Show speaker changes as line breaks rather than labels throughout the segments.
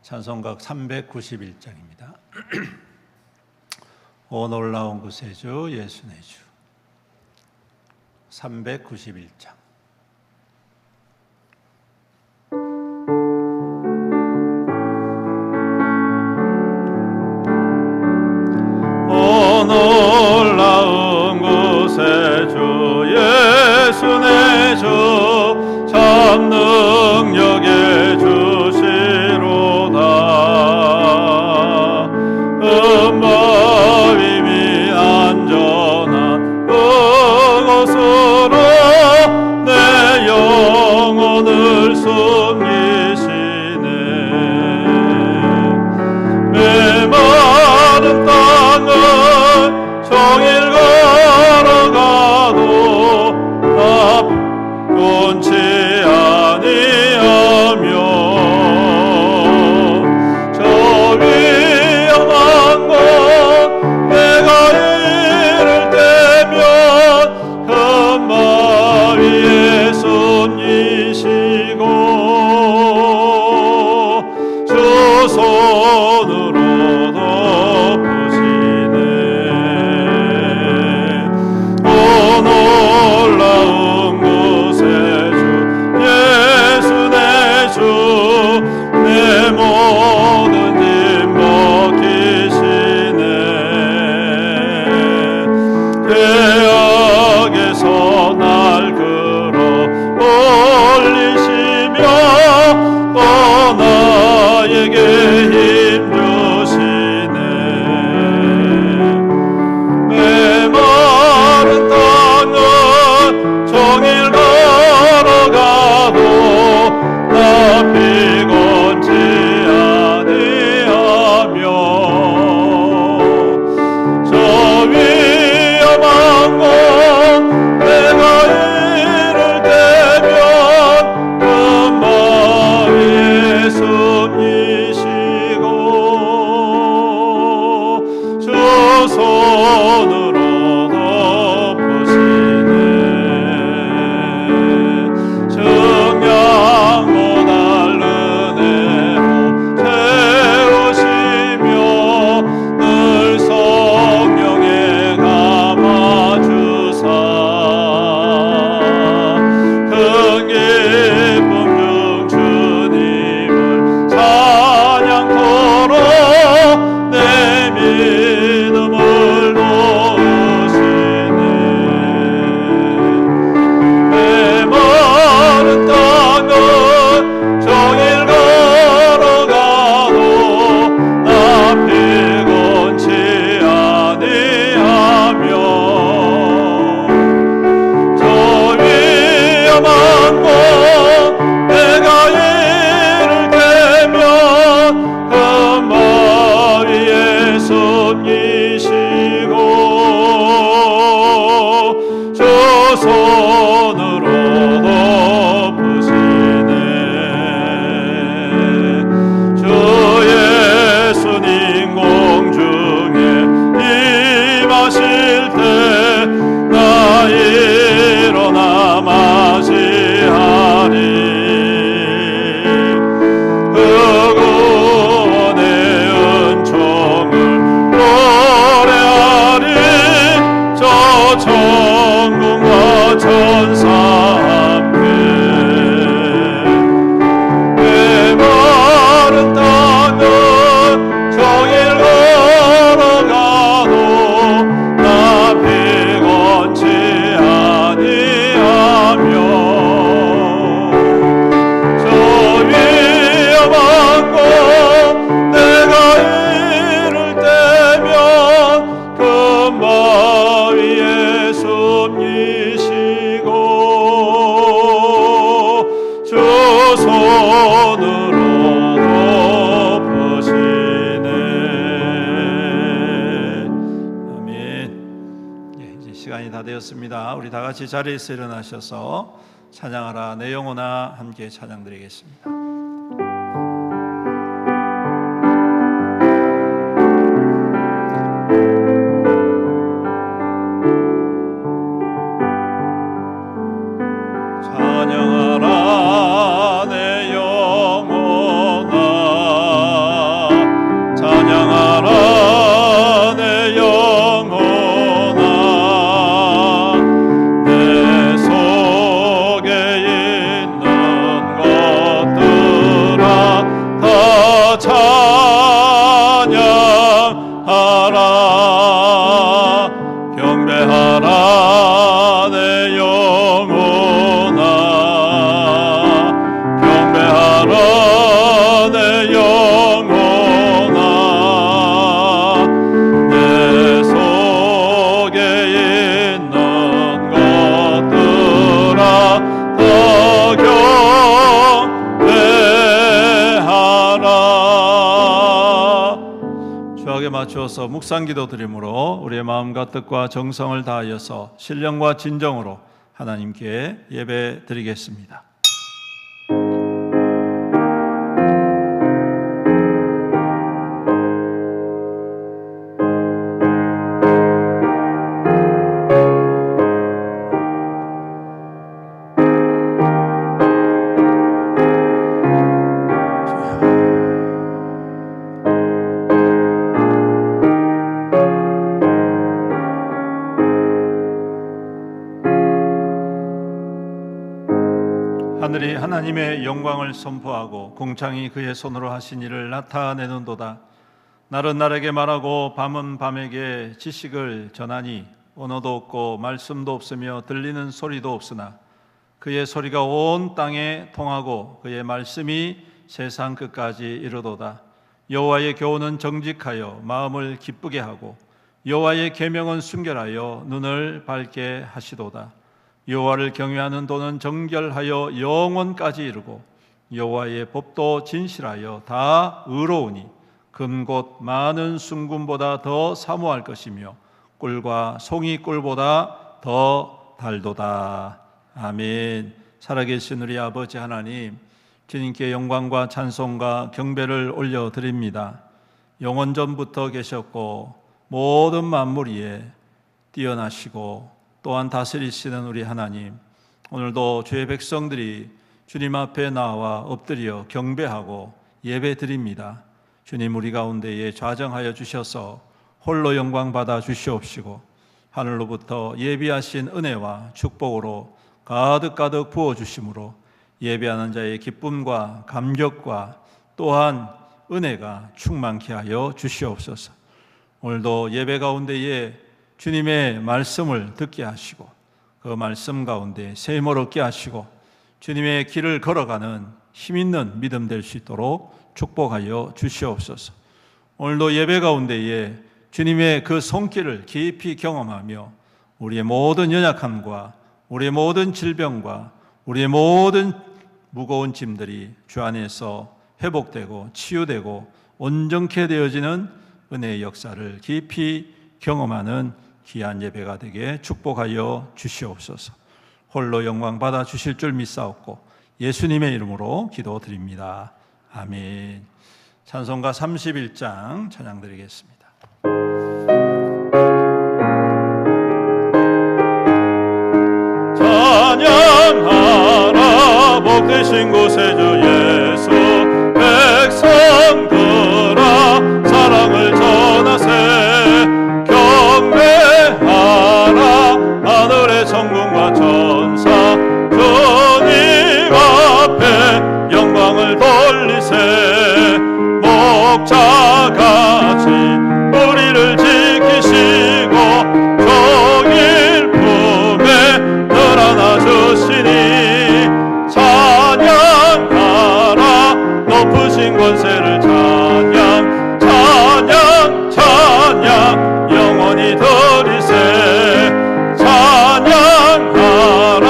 찬송가 391장입니다. 오 놀라운 구세주 예수 내 주. 391장. 오 놀라운 구세주 예수 내 주, 참 능력의 주시로다. 음바위 및 안전한 그곳으로 내 영혼을 숨기시네. 메마른 땅을 종일 걸어가도 나 곤치 아니하며 저 위험한 곳 내가 이를 때면 큰 바위에 숨기시고 주 손으로 덮으시네. 오 놀라운 구세주 예수 내 주, 내 모든 짐 벗기시네. 죄악에서 날 끌어 올리시며 또 나에게 힘 주시네. 메마른 땅을 종일 걸어가도 나 피곤치 아니하며 저 위험한 곳 내가 이를 때면 큰 바위에 숨기시고 주 손으로 덮으시네. 정량고 다른 애로 채우시며 늘 성령에 감아주사 큰 기쁨 중 주님을 찬양토록 내 믿음을 놓으시네. 메마른 땅을 종일 걸어가도 나 피곤치 아니하며 저 위험한 곳 내가 이를 때면 큰 바위에 숨기시고 주 손으로 덮으시네. 주 예수님 공중에 임하실 때 나 일어나 맞이하리. 그 구원의 은총을 노래하리. 저 천군과 천사 함께 메마른 땅을 종일 걸어가도 나 피곤치 아니하며 저 위험한 곳 내가 이를 때면 큰 바위에 숨기시고 주 손으로 덮으시네. 아멘. 이제 시간이 다 되었습니다. 우리 다 같이 자리에서 일어나셔서 찬양하라 내 영혼아 함께 찬양드리겠습니다. 찬양하라 내 영혼아 맞추어서 묵상기도 드림으로 우리의 마음과 뜻과 정성을 다하여서 신령과 진정으로 하나님께 예배 드리겠습니다. 하늘이 하나님의 영광을 선포하고 궁창이 그의 손으로 하신 일을 나타내는도다. 날은 날에게 말하고 밤은 밤에게 지식을 전하니 언어도 없고 말씀도 없으며 들리는 소리도 없으나 그의 소리가 온 땅에 통하고 그의 말씀이 세상 끝까지 이르도다. 여호와의 교훈은 정직하여 마음을 기쁘게 하고 여호와의 계명은 순결하여 눈을 밝게 하시도다. 여호와를 경외하는 도는 정결하여 영원까지 이르고 여호와의 법도 진실하여 다 의로우니 금곧 많은 순금보다 더 사모할 것이며 꿀과 송이 꿀보다 더 달도다. 아멘. 살아계신 우리 아버지 하나님, 주님께 영광과 찬송과 경배를 올려드립니다. 영원전부터 계셨고 모든 만물 위에 뛰어나시고 또한 다스리시는 우리 하나님, 오늘도 주의 백성들이 주님 앞에 나와 엎드려 경배하고 예배 드립니다. 주님, 우리 가운데에 좌정하여 주셔서 홀로 영광 받아 주시옵시고 하늘로부터 예비하신 은혜와 축복으로 가득가득 부어주심으로 예배하는 자의 기쁨과 감격과 또한 은혜가 충만케 하여 주시옵소서. 오늘도 예배 가운데에 주님의 말씀을 듣게 하시고 그 말씀 가운데 샘을 얻게 하시고 주님의 길을 걸어가는 힘있는 믿음 될 수 있도록 축복하여 주시옵소서. 오늘도 예배 가운데에 주님의 그 손길을 깊이 경험하며 우리의 모든 연약함과 우리의 모든 질병과 우리의 모든 무거운 짐들이 주 안에서 회복되고 치유되고 온전케 되어지는 은혜의 역사를 깊이 경험하는 귀한 예배가 되게 축복하여 주시옵소서. 홀로 영광 받아 주실 줄 믿사옵고 예수님의 이름으로 기도드립니다. 아멘. 찬송가 31장 찬양드리겠습니다. 찬양하라 복되신 곳에 주 예수, 백성들아 사랑을 전하세. 경배하라 하늘의 천군과 천사, 주님 앞에 영광을 돌리세. 목자같이 우리를 지키시고 종일 품에 늘 안아주시니 찬양하라 높으신 권세를 찬양 찬양 찬양 영원히 드리세. 찬양하라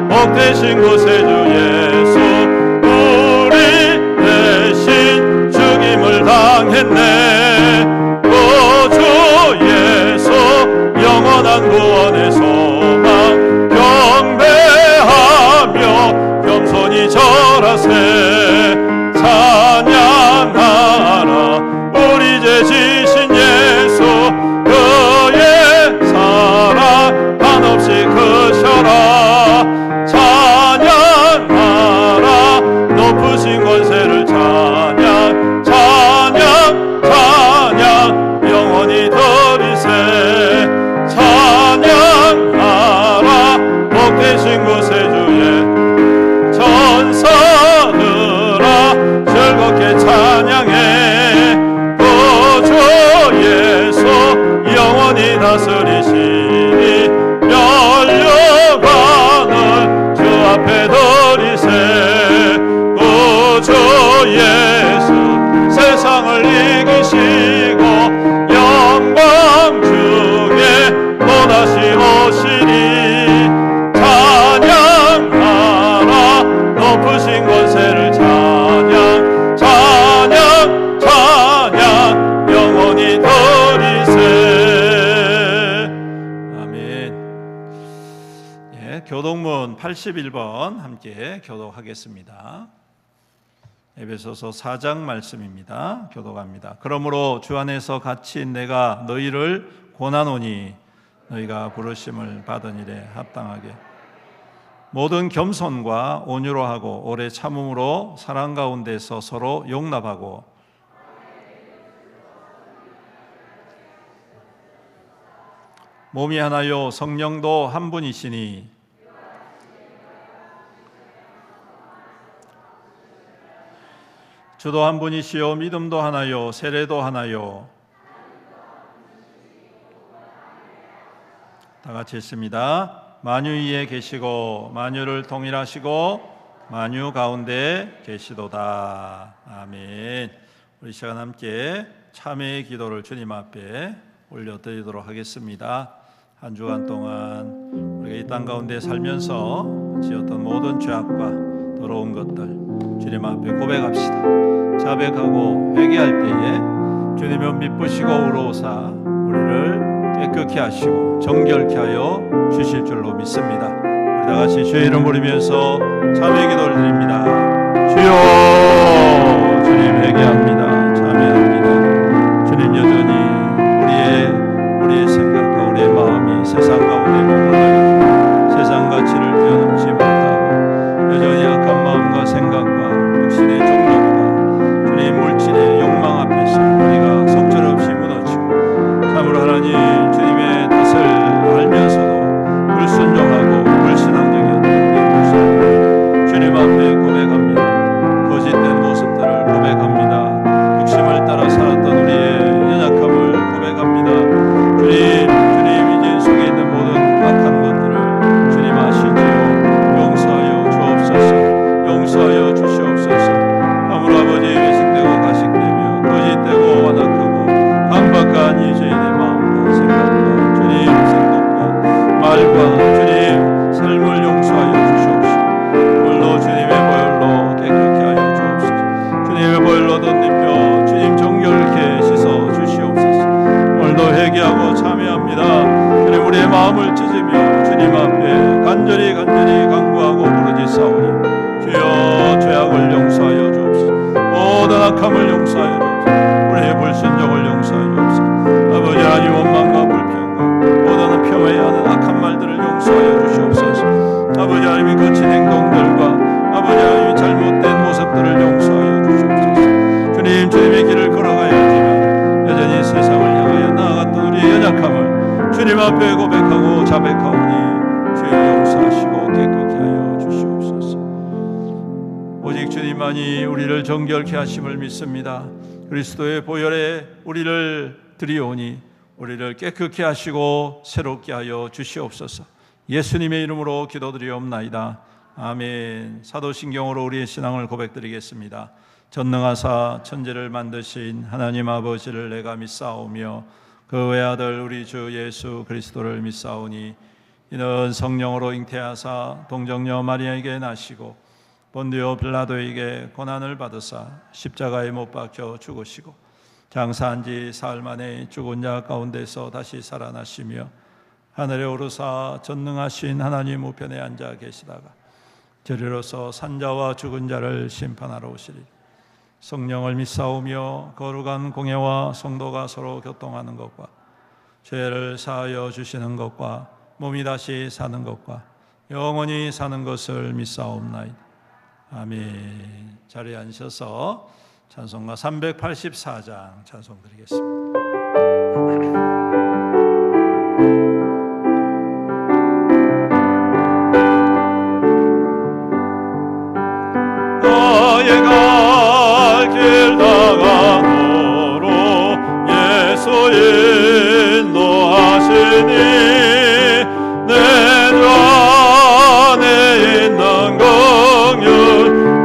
복되신 곳에 주 예수, 우리 대신 죽임을 당했네. 그 주 예수 영원한 구원의 소망, 경배하며 겸손히 절하세. 찬양하라 381번 함께 교독하겠습니다. 에베소서 4장 말씀입니다. 교독합니다. 그러므로 주 안에서 갇힌 내가 너희를 권하노니 너희가 부르심을 받은 일에 합당하게 모든 겸손과 온유로 하고 오래 참음으로 사랑 가운데서 서로 용납하고 몸이 하나요 성령도 한 분이시니 주도 한 분이시요 믿음도 하나요 세례도 하나요. 다 같이 읽습니다. 만유 위에 계시고 만유를 통일하시고 만유 가운데 계시도다. 아멘. 우리 시간 함께 참회의 기도를 주님 앞에 올려드리도록 하겠습니다. 한 주간 동안 우리가 이 땅 가운데 살면서 지었던 모든 죄악과 더러운 것들 주님 앞에 고백합시다. 자백하고 회개할 때에 주님은 미쁘시고 의로우사 우리를 깨끗게 하시고 정결케 하여 주실 줄로 믿습니다. 우리 다 같이 주의 이름 부르면서 참회 기도를 드립니다. 주여, 주님 회개합니다. 참회합니다. 주님 여전히 우리의 생각과 우리의 마음이 세상 가운데 머물러 세상 가치를 뛰어넘지 못하고 여전히 악한 마음과 생각과 육신의 정욕과 주님 물질의 욕망 앞에서 우리가 속절없이 무너지고 참으로 하나님 주님의 뜻을 알면서도 불순종하고 불신앙적이었던 우리의 모습 주님 앞에 고백합니다. 거짓된 모습들을 고백합니다. 욕심을 따라 살았던 우리의 연약함을 고백합니다. 주님 이제 속에 있는 모든 악한 것들을 주님 아시지요. 용서하여 주옵소서. 용서하여 주시옵소서. 아무로 아버지 외식되고 가식되며 거짓되고 완악하고 강박한 이 죄인의 마음과 생각과 주님 생동과 말과 주님 삶을 용서하여 주시옵소서. 오늘도 주님의 보혈로 깨끗게 하여 주옵소서. 주님의 보혈로 덧입혀 주님 정결케 씻어 주시옵소서. 오늘도 회개하고 참회합니다. 주님 우리의 마음을 찢으며 주님 앞에 간절히 간구하고 부르짖사오니 주여 죄악을 용서하여 주옵소서. 모든 악함을 용서하여 주옵소서. 우리의 불순종을 용서하여 주옵소서. 아버지 하나님 원망과 불평과 모든 폄훼해야 하는 악한 말들을 용서하여 주시옵소서. 아버지 하나님의 거친 행동들과 아버지 하나님의 잘못된 모습들을 용서하여 주시옵소서. 주님의 길을 걸어가야 하지만 여전히 세상을 향하여 나아갔던 우리의 연약함을 주님 앞에 고백하고 자백하오니 주여 용서하시고 깨끗게 하여 주시옵소서. 오직 주님만이 우리를 정결케 하심을 믿습니다. 그리스도의 보혈에 우리를 드리오니 우리를 깨끗게 하시고 새롭게 하여 주시옵소서. 예수님의 이름으로 기도드리옵나이다. 아멘. 사도신경으로 우리의 신앙을 고백드리겠습니다. 전능하사 천지를 만드신 하나님 아버지를 내가 믿사오며 그 외아들 우리 주 예수 그리스도를 믿사오니 이는 성령으로 잉태하사 동정녀 마리아에게 나시고 본디오 빌라도에게 고난을 받으사 십자가에 못 박혀 죽으시고 장사한 지 사흘 만에 죽은 자 가운데서 다시 살아나시며 하늘에 오르사 전능하신 하나님 우편에 앉아 계시다가 저리로서 산자와 죽은 자를 심판하러 오시리. 성령을 믿사오며 거룩한 공예와 성도가 서로 교통하는 것과 죄를 사하여 주시는 것과 몸이 다시 사는 것과 영원히 사는 것을 믿사옵나이다. 아멘. 자리에 앉으셔서 찬송가 384장 찬송 드리겠습니다. 나의 갈 길 다가도록 예수 인도하시니 내 주 안에 있는 긍휼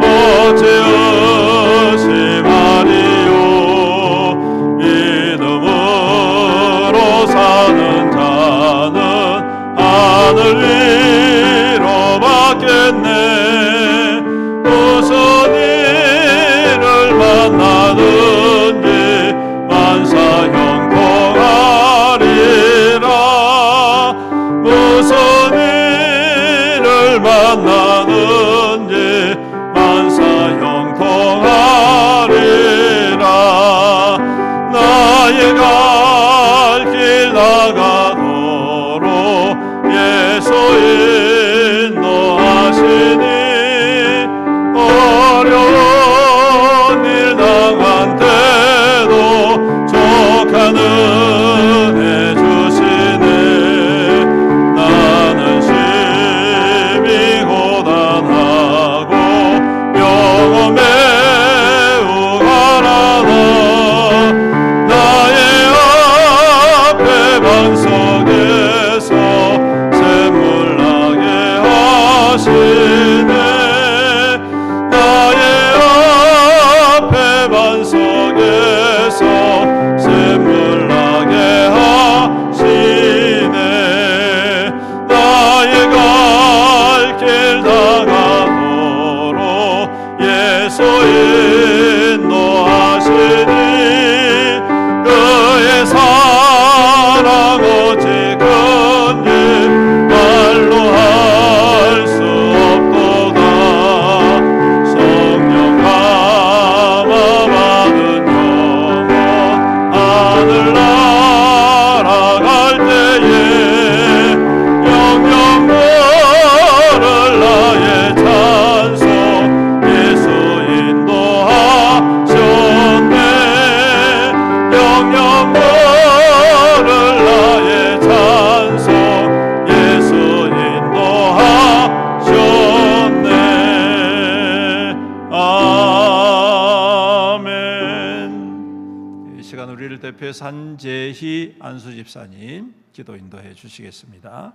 어찌 의심하리요. 믿음으로 우리를 대표해서 한재희 안수집사님 기도 인도해 주시겠습니다.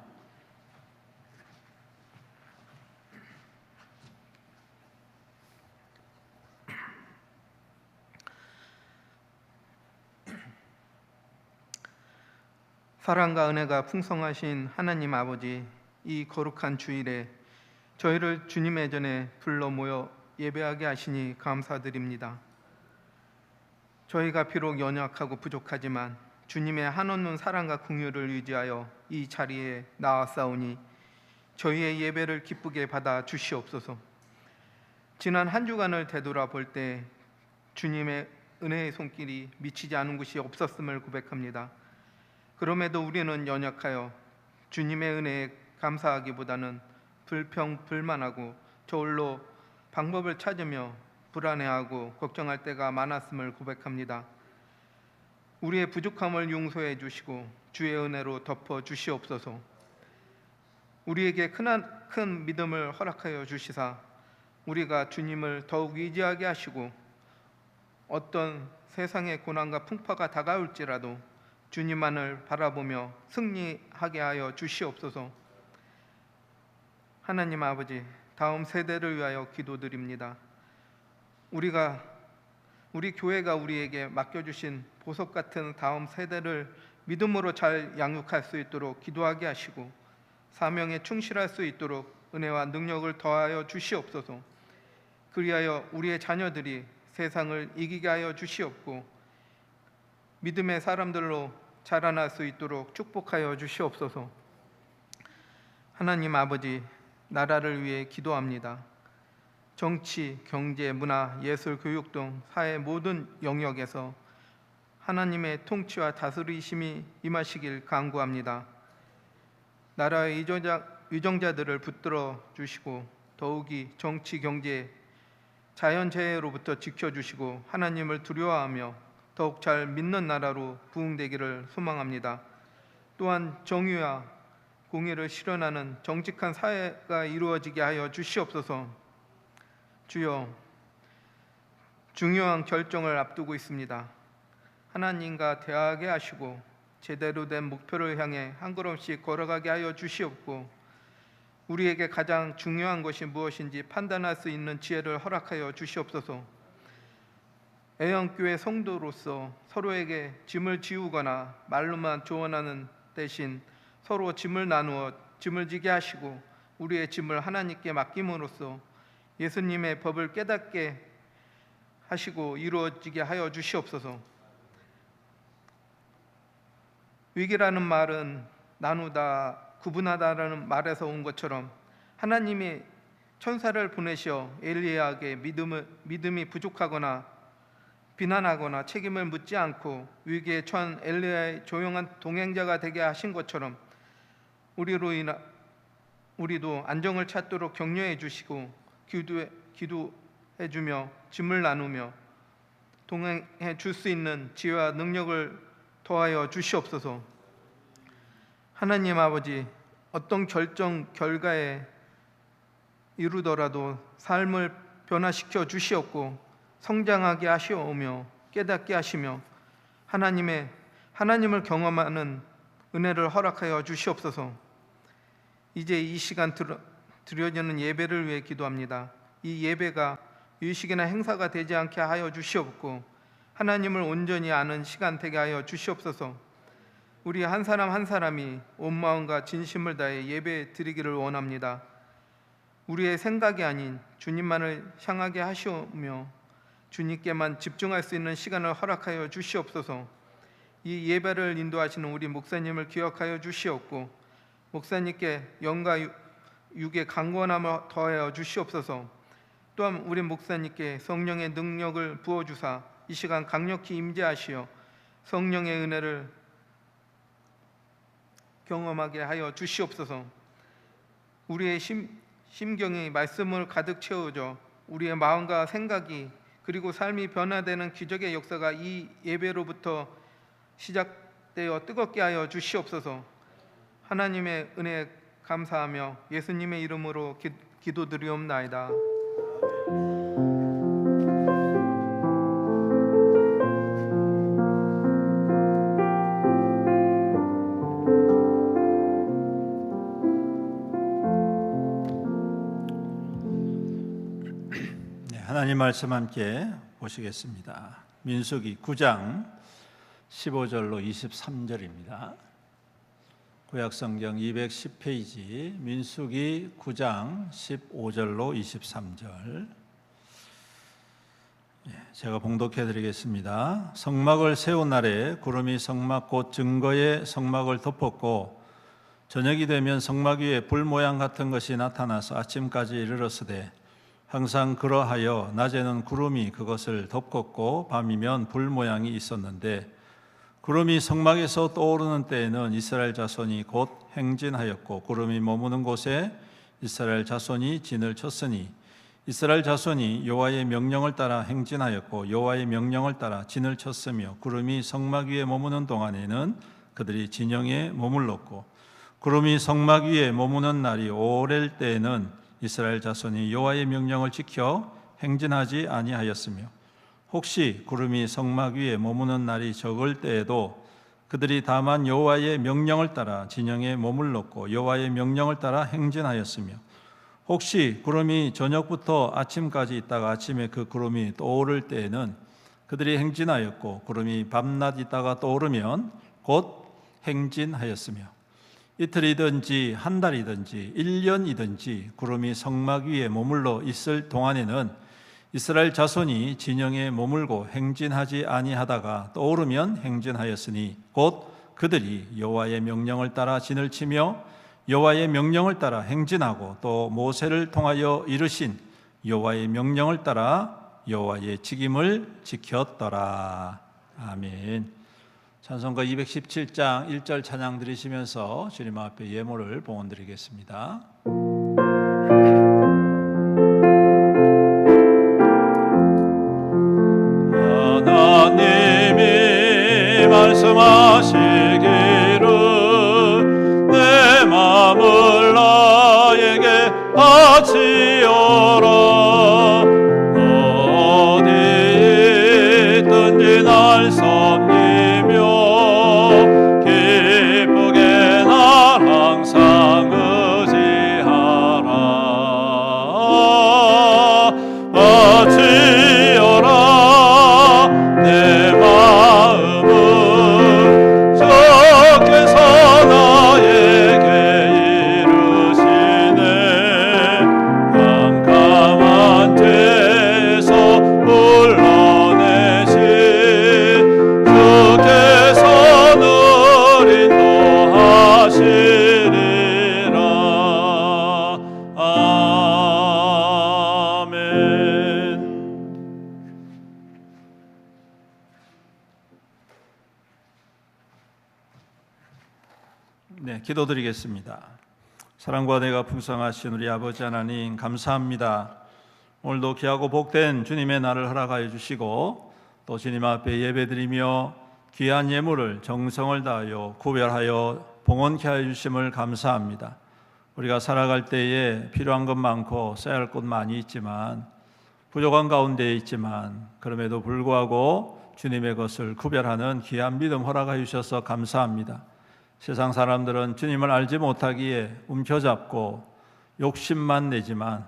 사랑과 은혜가 풍성하신 하나님 아버지, 이 거룩한 주일에 저희를 주님의 전에 불러 모여 예배하게 하시니 감사드립니다. 저희가 비록 연약하고 부족하지만 주님의 한없는 사랑과 긍휼을 의지하여 이 자리에 나왔사오니 저희의 예배를 기쁘게 받아 주시옵소서. 지난 한 주간을 되돌아볼 때 주님의 은혜의 손길이 미치지 않은 곳이 없었음을 고백합니다. 그럼에도 우리는 연약하여 주님의 은혜에 감사하기보다는 불평불만하고 저홀로 방법을 찾으며 불안해하고 걱정할 때가 많았음을 고백합니다. 우리의 부족함을 용서해 주시고 주의 은혜로 덮어 주시옵소서. 우리에게 큰 믿음을 허락하여 주시사 우리가 주님을 더욱 의지하게 하시고 어떤 세상의 고난과 풍파가 다가올지라도 주님만을 바라보며 승리하게 하여 주시옵소서. 하나님 아버지, 다음 세대를 위하여 기도드립니다. 우리 교회가 우리에게 맡겨주신 보석 같은 다음 세대를 믿음으로 잘 양육할 수 있도록 기도하게 하시고 사명에 충실할 수 있도록 은혜와 능력을 더하여 주시옵소서. 그리하여 우리의 자녀들이 세상을 이기게 하여 주시옵고 믿음의 사람들로 자라날 수 있도록 축복하여 주시옵소서. 하나님 아버지, 나라를 위해 기도합니다. 정치, 경제, 문화, 예술, 교육 등 사회 모든 영역에서 하나님의 통치와 다스리심이 임하시길 간구합니다. 나라의 위정자들을 붙들어 주시고 더욱이 정치, 경제, 자연재해로부터 지켜주시고 하나님을 두려워하며 더욱 잘 믿는 나라로 부흥되기를 소망합니다. 또한 정의와 공의를 실현하는 정직한 사회가 이루어지게 하여 주시옵소서. 주여, 중요한 결정을 앞두고 있습니다. 하나님과 대화하게 하시고 제대로 된 목표를 향해 한 걸음씩 걸어가게 하여 주시옵고 우리에게 가장 중요한 것이 무엇인지 판단할 수 있는 지혜를 허락하여 주시옵소서. 애영교회 성도로서 서로에게 짐을 지우거나 말로만 조언하는 대신 서로 짐을 나누어 짐을 지게 하시고 우리의 짐을 하나님께 맡김으로써 예수님의 법을 깨닫게 하시고 이루어지게 하여 주시옵소서. 위기라는 말은 나누다, 구분하다라는 말에서 온 것처럼 하나님이 천사를 보내셔 엘리야에게 믿음이 부족하거나 비난하거나 책임을 묻지 않고 위기에 처한 엘리야의 조용한 동행자가 되게 하신 것처럼 우리도 안정을 찾도록 격려해 주시고 기도해 주며 짐을 나누며 동행해 줄 수 있는 지혜와 능력을 더하여 주시옵소서. 하나님 아버지, 어떤 결과에 이루더라도 삶을 변화시켜 주시옵고 성장하게 하시오며 깨닫게 하시며 하나님을 경험하는 은혜를 허락하여 주시옵소서. 이제 이 시간 드려지는 예배를 위해 기도합니다. 이 예배가 유식이나 행사가 되지 않게 하여 주시옵고 하나님을 온전히 아는 시간 되게 하여 주시옵소서. 우리 한 사람 한 사람이 온 마음과 진심을 다해 예배 드리기를 원합니다. 우리의 생각이 아닌 주님만을 향하게 하시오며 주님께만 집중할 수 있는 시간을 허락하여 주시옵소서. 이 예배를 인도하시는 우리 목사님을 기억하여 주시옵고 목사님께 영과 육의 강건함을 더하여 주시옵소서. 또한 우리 목사님께 성령의 능력을 부어주사 이 시간 강력히 임재하시어 성령의 은혜를 경험하게 하여 주시옵소서. 우리의 심경이 말씀을 가득 채워져 우리의 마음과 생각이 그리고 삶이 변화되는 기적의 역사가 이 예배로부터 시작되어 뜨겁게 하여 주시옵소서. 하나님의 은혜에 감사하며 예수님의 이름으로 기도드리옵나이다.
하나님 말씀 함께 보시겠습니다. 민수기 9장 15절로 23절입니다. 구약성경 210페이지 민수기 9장 15절로 23절. 제가 봉독해 드리겠습니다. 성막을 세운 날에 구름이 성막 곧 증거의 성막을 덮었고 저녁이 되면 성막 위에 불 모양 같은 것이 나타나서 아침까지 이르렀으되 항상 그러하여 낮에는 구름이 그것을 덮었고 밤이면 불 모양이 있었는데 구름이 성막에서 떠오르는 때에는 이스라엘 자손이 곧 행진하였고 구름이 머무는 곳에 이스라엘 자손이 진을 쳤으니 이스라엘 자손이 여호와의 명령을 따라 행진하였고 여호와의 명령을 따라 진을 쳤으며 구름이 성막 위에 머무는 동안에는 그들이 진영에 머물렀고 구름이 성막 위에 머무는 날이 오래일 때에는 이스라엘 자손이 여호와의 명령을 지켜 행진하지 아니하였으며 혹시 구름이 성막 위에 머무는 날이 적을 때에도 그들이 다만 여호와의 명령을 따라 진영에 머물렀고 여호와의 명령을 따라 행진하였으며 혹시 구름이 저녁부터 아침까지 있다가 아침에 그 구름이 떠오를 때에는 그들이 행진하였고 구름이 밤낮 있다가 떠오르면 곧 행진하였으며 이틀이든지 한 달이든지 1년이든지 구름이 성막 위에 머물러 있을 동안에는 이스라엘 자손이 진영에 머물고 행진하지 아니하다가 떠오르면 행진하였으니 곧 그들이 여호와의 명령을 따라 진을 치며 여호와의 명령을 따라 행진하고 또 모세를 통하여 이르신 여호와의 명령을 따라 여호와의 직임을 지켰더라. 아멘. 찬송가 217장 1절 찬양 드리시면서 주님 앞에 예물을 봉헌드리겠습니다. 하나님이 말씀하시기를 내 마음을 나에게 바치어라. 어디 있든지 날 섬기며 기쁘게 날 항상 의지하라. 바치어라 내 마음을 주께서 나에게 이르시네. 깜깜한 죄에서 불러내신 주께서 늘 인도하시리라. 아멘. 네, 기도드리겠습니다. 사랑과 은혜가 풍성하신 우리 아버지 하나님 감사합니다. 오늘도 귀하고 복된 주님의 날을 허락하여 주시고 또 주님 앞에 예배드리며 귀한 예물을 정성을 다하여 구별하여 봉헌케 하여 주심을 감사합니다. 우리가 살아갈 때에 필요한 것 많고 써야 할 것 많이 있지만 부족한 가운데 있지만 그럼에도 불구하고 주님의 것을 구별하는 귀한 믿음 허락하여 주셔서 감사합니다. 세상 사람들은 주님을 알지 못하기에 움켜잡고 욕심만 내지만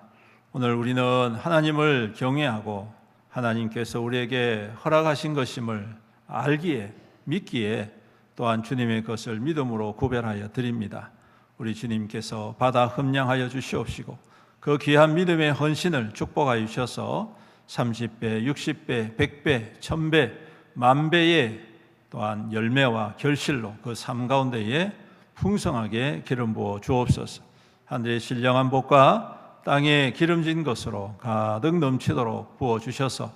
오늘 우리는 하나님을 경외하고 하나님께서 우리에게 허락하신 것임을 알기에 믿기에 또한 주님의 것을 믿음으로 구별하여 드립니다. 우리 주님께서 받아 흠량하여 주시옵시고 그 귀한 믿음의 헌신을 축복하여 주셔서 30배, 60배, 100배, 1000배, 만배의 또한 열매와 결실로 그 삶 가운데에 풍성하게 기름 부어 주옵소서. 하늘의 신령한 복과 땅에 기름진 것으로 가득 넘치도록 부어 주셔서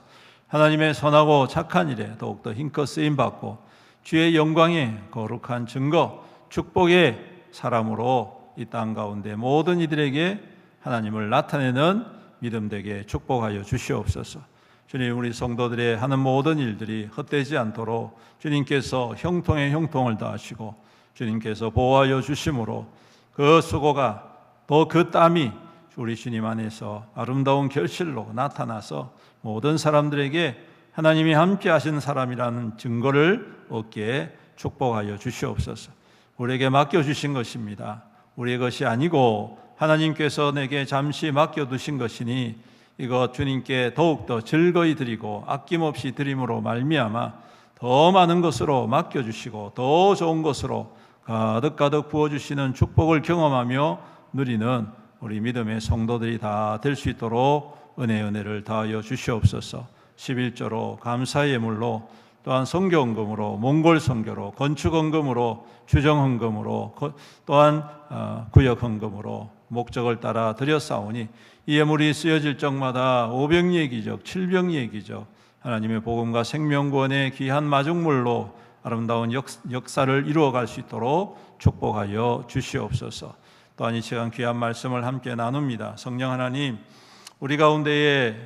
하나님의 선하고 착한 일에 더욱더 힘껏 쓰임받고 주의 영광의 거룩한 증거 축복의 사람으로 이 땅 가운데 모든 이들에게 하나님을 나타내는 믿음 되게 축복하여 주시옵소서. 주님, 우리 성도들의 하는 모든 일들이 헛되지 않도록 주님께서 형통에 형통을 다하시고 주님께서 보호하여 주심으로 그 수고가 또 그 땀이 우리 주님 안에서 아름다운 결실로 나타나서 모든 사람들에게 하나님이 함께 하신 사람이라는 증거를 얻게 축복하여 주시옵소서. 우리에게 맡겨주신 것입니다. 우리의 것이 아니고 하나님께서 내게 잠시 맡겨두신 것이니 이것 주님께 더욱더 즐거이 드리고 아낌없이 드림으로 말미암아 더 많은 것으로 맡겨주시고 더 좋은 것으로 가득가득 부어주시는 축복을 경험하며 누리는 우리 믿음의 성도들이 다 될 수 있도록 은혜를 다하여 주시옵소서. 11조로 감사의 예물로 또한 선교헌금으로 몽골 선교로 건축헌금으로 주정헌금으로 또한 구역헌금으로 목적을 따라 드렸사오니 이 예물이 쓰여질 적마다 오병이의 기적, 칠병이의 기적, 하나님의 복음과 생명구원의 귀한 마중물로 아름다운 역사를 이루어갈 수 있도록 축복하여 주시옵소서. 또한 이 시간 귀한 말씀을 함께 나눕니다. 성령 하나님, 우리 가운데에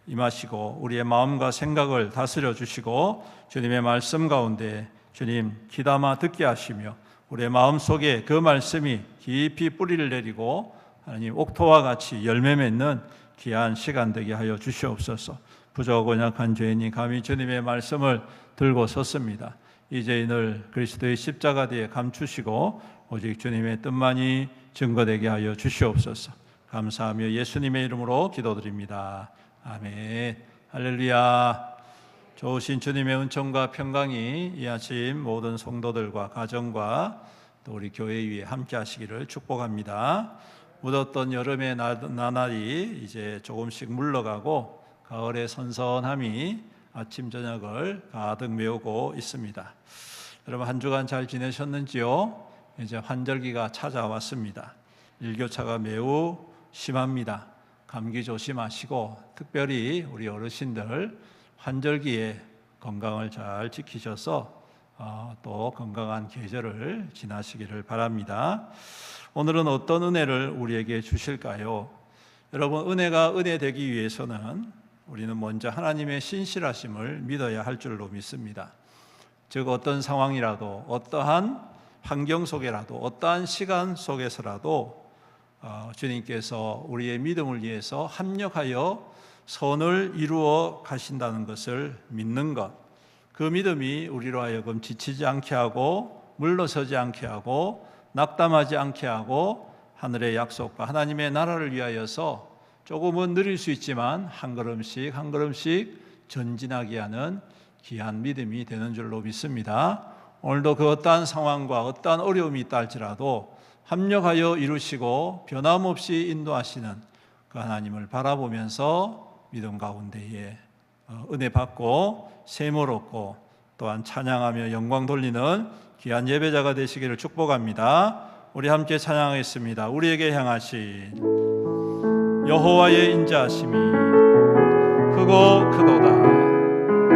임하시고 우리의 마음과 생각을 다스려 주시고 주님의 말씀 가운데 주님 귀담아 듣게 하시며 우리의 마음속에 그 말씀이 깊이 뿌리를 내리고 하나님 옥토와 같이 열매 맺는 귀한 시간 되게 하여 주시옵소서. 부족하고 약한 죄인이 감히 주님의 말씀을 들고 섰습니다. 이 죄인을 그리스도의 십자가 뒤에 감추시고 오직 주님의 뜻만이 증거되게 하여 주시옵소서. 감사하며 예수님의 이름으로 기도드립니다. 아멘. 할렐루야. 좋으신 주님의 은총과 평강이 이 아침 모든 성도들과 가정과 또 우리 교회 위에 함께 하시기를 축복합니다. 묻었던 여름의 나날이 이제 조금씩 물러가고 가을의 선선함이 아침 저녁을 가득 메우고 있습니다. 여러분 한 주간 잘 지내셨는지요? 이제 환절기가 찾아왔습니다. 일교차가 매우 심합니다. 감기 조심하시고 특별히 우리 어르신들 환절기에 건강을 잘 지키셔서 또 건강한 계절을 지나시기를 바랍니다. 오늘은 어떤 은혜를 우리에게 주실까요? 여러분 은혜가 은혜 되기 위해서는 우리는 먼저 하나님의 신실하심을 믿어야 할 줄로 믿습니다. 즉 어떤 상황이라도 어떠한 환경 속에라도 어떠한 시간 속에서라도 주님께서 우리의 믿음을 위해서 합력하여 선을 이루어 가신다는 것을 믿는 것, 그 믿음이 우리로 하여금 지치지 않게 하고 물러서지 않게 하고 낙담하지 않게 하고 하늘의 약속과 하나님의 나라를 위하여서 조금은 느릴 수 있지만 한 걸음씩 한 걸음씩 전진하게 하는 귀한 믿음이 되는 줄로 믿습니다. 오늘도 그 어떠한 상황과 어떠한 어려움이 있다 할지라도 합력하여 이루시고 변함없이 인도하시는 그 하나님을 바라보면서 믿음 가운데에 은혜 받고 샘을 얻고 또한 찬양하며 영광 돌리는 귀한 예배자가 되시기를 축복합니다. 우리 함께 찬양하겠습니다. 우리에게 향하신 여호와의 인자하심이 크고 크도다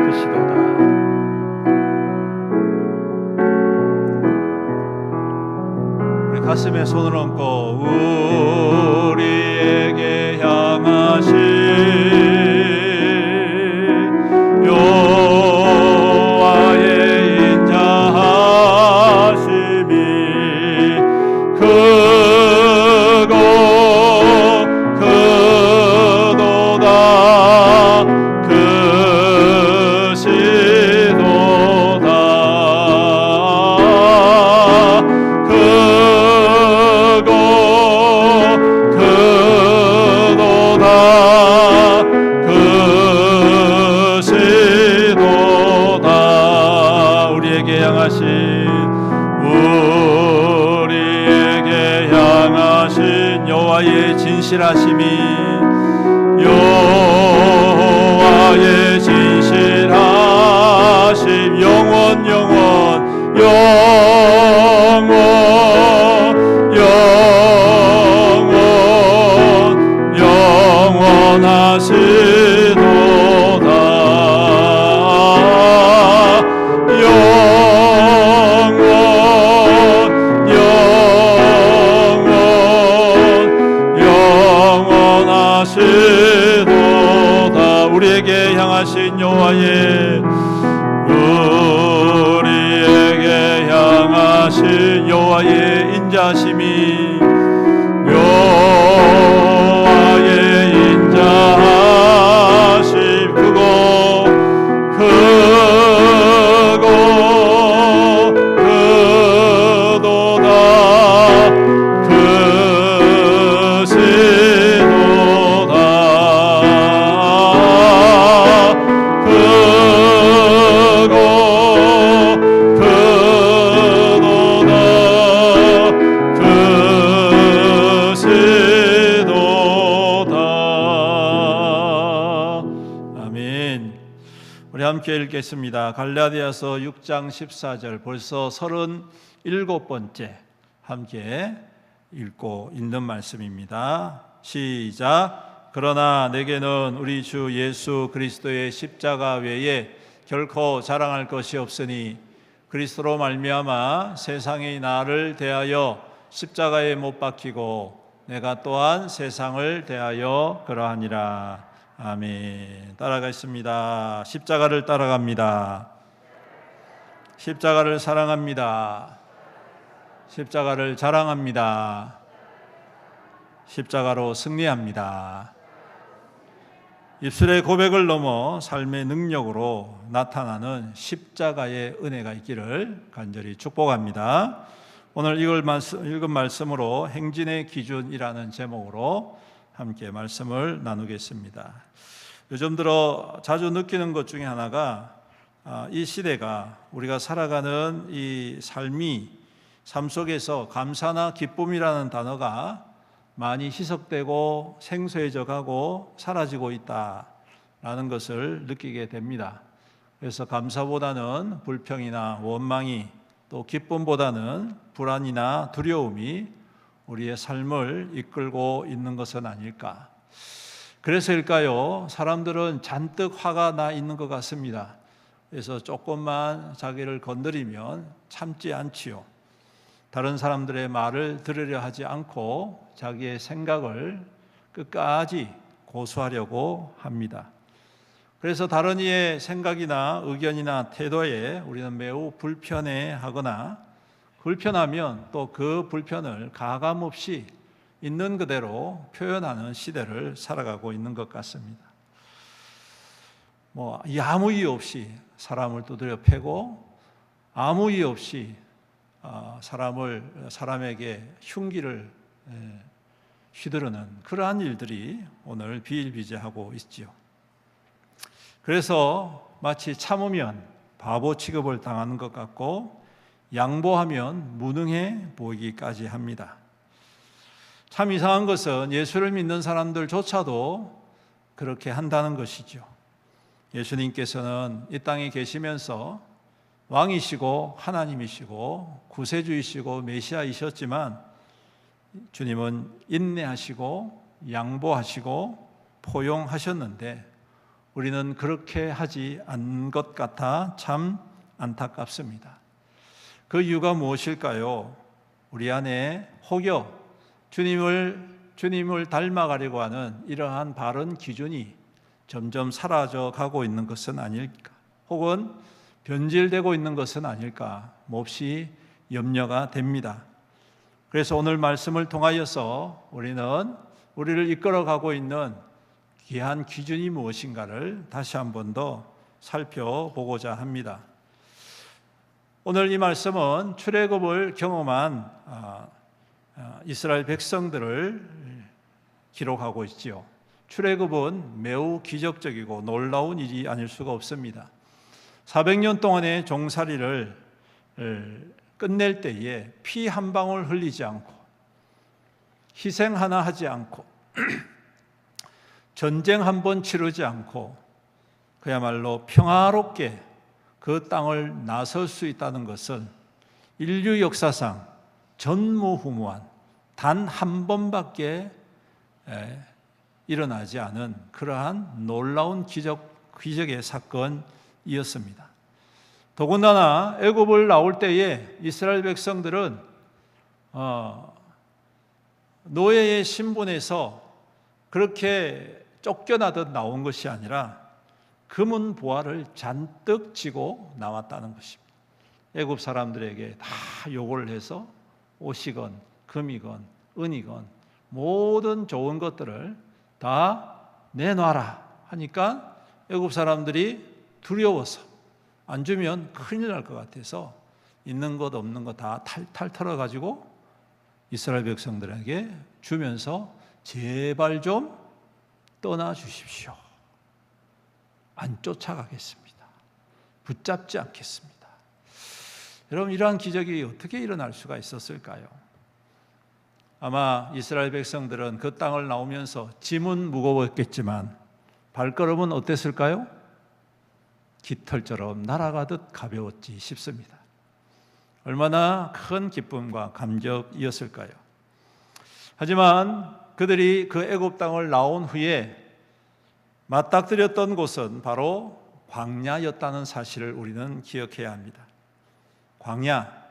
크시도다. 우리 가슴에 손을 얹고 우리에게 향하신 여호와의 인자하심이 크고 크도다 크시도다 크고 크도다 크시도다. 우리에게 향하신 여호와의 진실하심이 여호와의 진실하심 영원 영원하시도다. 영원하시도다. 우리에게 향하신 우리에게 향하신 여호와의 인자하심이 여호와의 인자하심 크고 크도다 크시도다. 우리 함께 읽겠습니다. 갈라디아서 6장 14절, 벌써 37번째 함께 읽고 있는 말씀입니다. 시작. 그러나 내게는 우리 주 예수 그리스도의 십자가 외에 결코 자랑할 것이 없으니 그리스도로 말미암아 세상이 나를 대하여 십자가에 못 박히고 내가 또한 세상을 대하여 그러하니라. 아멘. 따라가겠습니다. 십자가를 따라갑니다. 십자가를 사랑합니다. 십자가를 자랑합니다. 십자가로 승리합니다. 입술의 고백을 넘어 삶의 능력으로 나타나는 십자가의 은혜가 있기를 간절히 축복합니다. 오늘 읽은 말씀으로 행진의 기준이라는 제목으로 함께 말씀을 나누겠습니다. 요즘 들어 자주 느끼는 것 중에 하나가 이 시대가 우리가 살아가는 이 삶 속에서 감사나 기쁨이라는 단어가 많이 희석되고 생소해져 가고 사라지고 있다라는 것을 느끼게 됩니다. 그래서 감사보다는 불평이나 원망이, 또 기쁨보다는 불안이나 두려움이 우리의 삶을 이끌고 있는 것은 아닐까. 그래서일까요? 사람들은 잔뜩 화가 나 있는 것 같습니다. 그래서 조금만 자기를 건드리면 참지 않지요. 다른 사람들의 말을 들으려 하지 않고 자기의 생각을 끝까지 고수하려고 합니다. 그래서 다른 이의 생각이나 의견이나 태도에 우리는 매우 불편해하거나, 불편하면 또 그 불편을 가감없이 있는 그대로 표현하는 시대를 살아가고 있는 것 같습니다. 아무 이유 없이 사람을 두드려 패고, 아무 이유 없이 사람에게 흉기를 휘두르는 그러한 일들이 오늘 비일비재하고 있지요. 그래서 마치 참으면 바보 취급을 당하는 것 같고, 양보하면 무능해 보이기까지 합니다. 참 이상한 것은 예수를 믿는 사람들조차도 그렇게 한다는 것이죠. 예수님께서는 이 땅에 계시면서 왕이시고 하나님이시고 구세주이시고 메시아이셨지만, 주님은 인내하시고 양보하시고 포용하셨는데 우리는 그렇게 하지 않은 것 같아 참 안타깝습니다. 그 이유가 무엇일까요? 우리 안에 혹여 주님을 닮아가려고 하는 이러한 바른 기준이 점점 사라져 가고 있는 것은 아닐까? 혹은 변질되고 있는 것은 아닐까? 몹시 염려가 됩니다. 그래서 오늘 말씀을 통하여서 우리를 이끌어가고 있는 귀한 기준이 무엇인가를 다시 한 번 더 살펴보고자 합니다. 오늘 이 말씀은 출애굽을 경험한 이스라엘 백성들을 기록하고 있지요. 출애굽은 매우 기적적이고 놀라운 일이 아닐 수가 없습니다. 400년 동안의 종살이를 끝낼 때에 피 한 방울 흘리지 않고, 희생 하나 하지 않고, 전쟁 한 번 치르지 않고 그야말로 평화롭게 그 땅을 나설 수 있다는 것은 인류 역사상 전무후무한 단 한 번밖에 일어나지 않은 그러한 놀라운 기적의 사건이었습니다. 더군다나 애굽을 나올 때에 이스라엘 백성들은 노예의 신분에서 그렇게 쫓겨나듯 나온 것이 아니라 금은 보화를 잔뜩 쥐고 나왔다는 것입니다. 애굽 사람들에게 다 요구를 해서 옷이건 금이건 은이건 모든 좋은 것들을 다 내놔라 하니까 애굽 사람들이 두려워서 안 주면 큰일 날 것 같아서 있는 것 없는 것 다 탈탈 털어가지고 이스라엘 백성들에게 주면서 제발 좀 떠나 주십시오. 안 쫓아가겠습니다. 붙잡지 않겠습니다. 여러분, 이러한 기적이 어떻게 일어날 수가 있었을까요? 아마 이스라엘 백성들은 그 땅을 나오면서 짐은 무거웠겠지만 발걸음은 어땠을까요? 깃털처럼 날아가듯 가벼웠지 싶습니다. 얼마나 큰 기쁨과 감격이었을까요? 하지만 그들이 그 애굽 땅을 나온 후에 맞닥뜨렸던 곳은 바로 광야였다는 사실을 우리는 기억해야 합니다. 광야,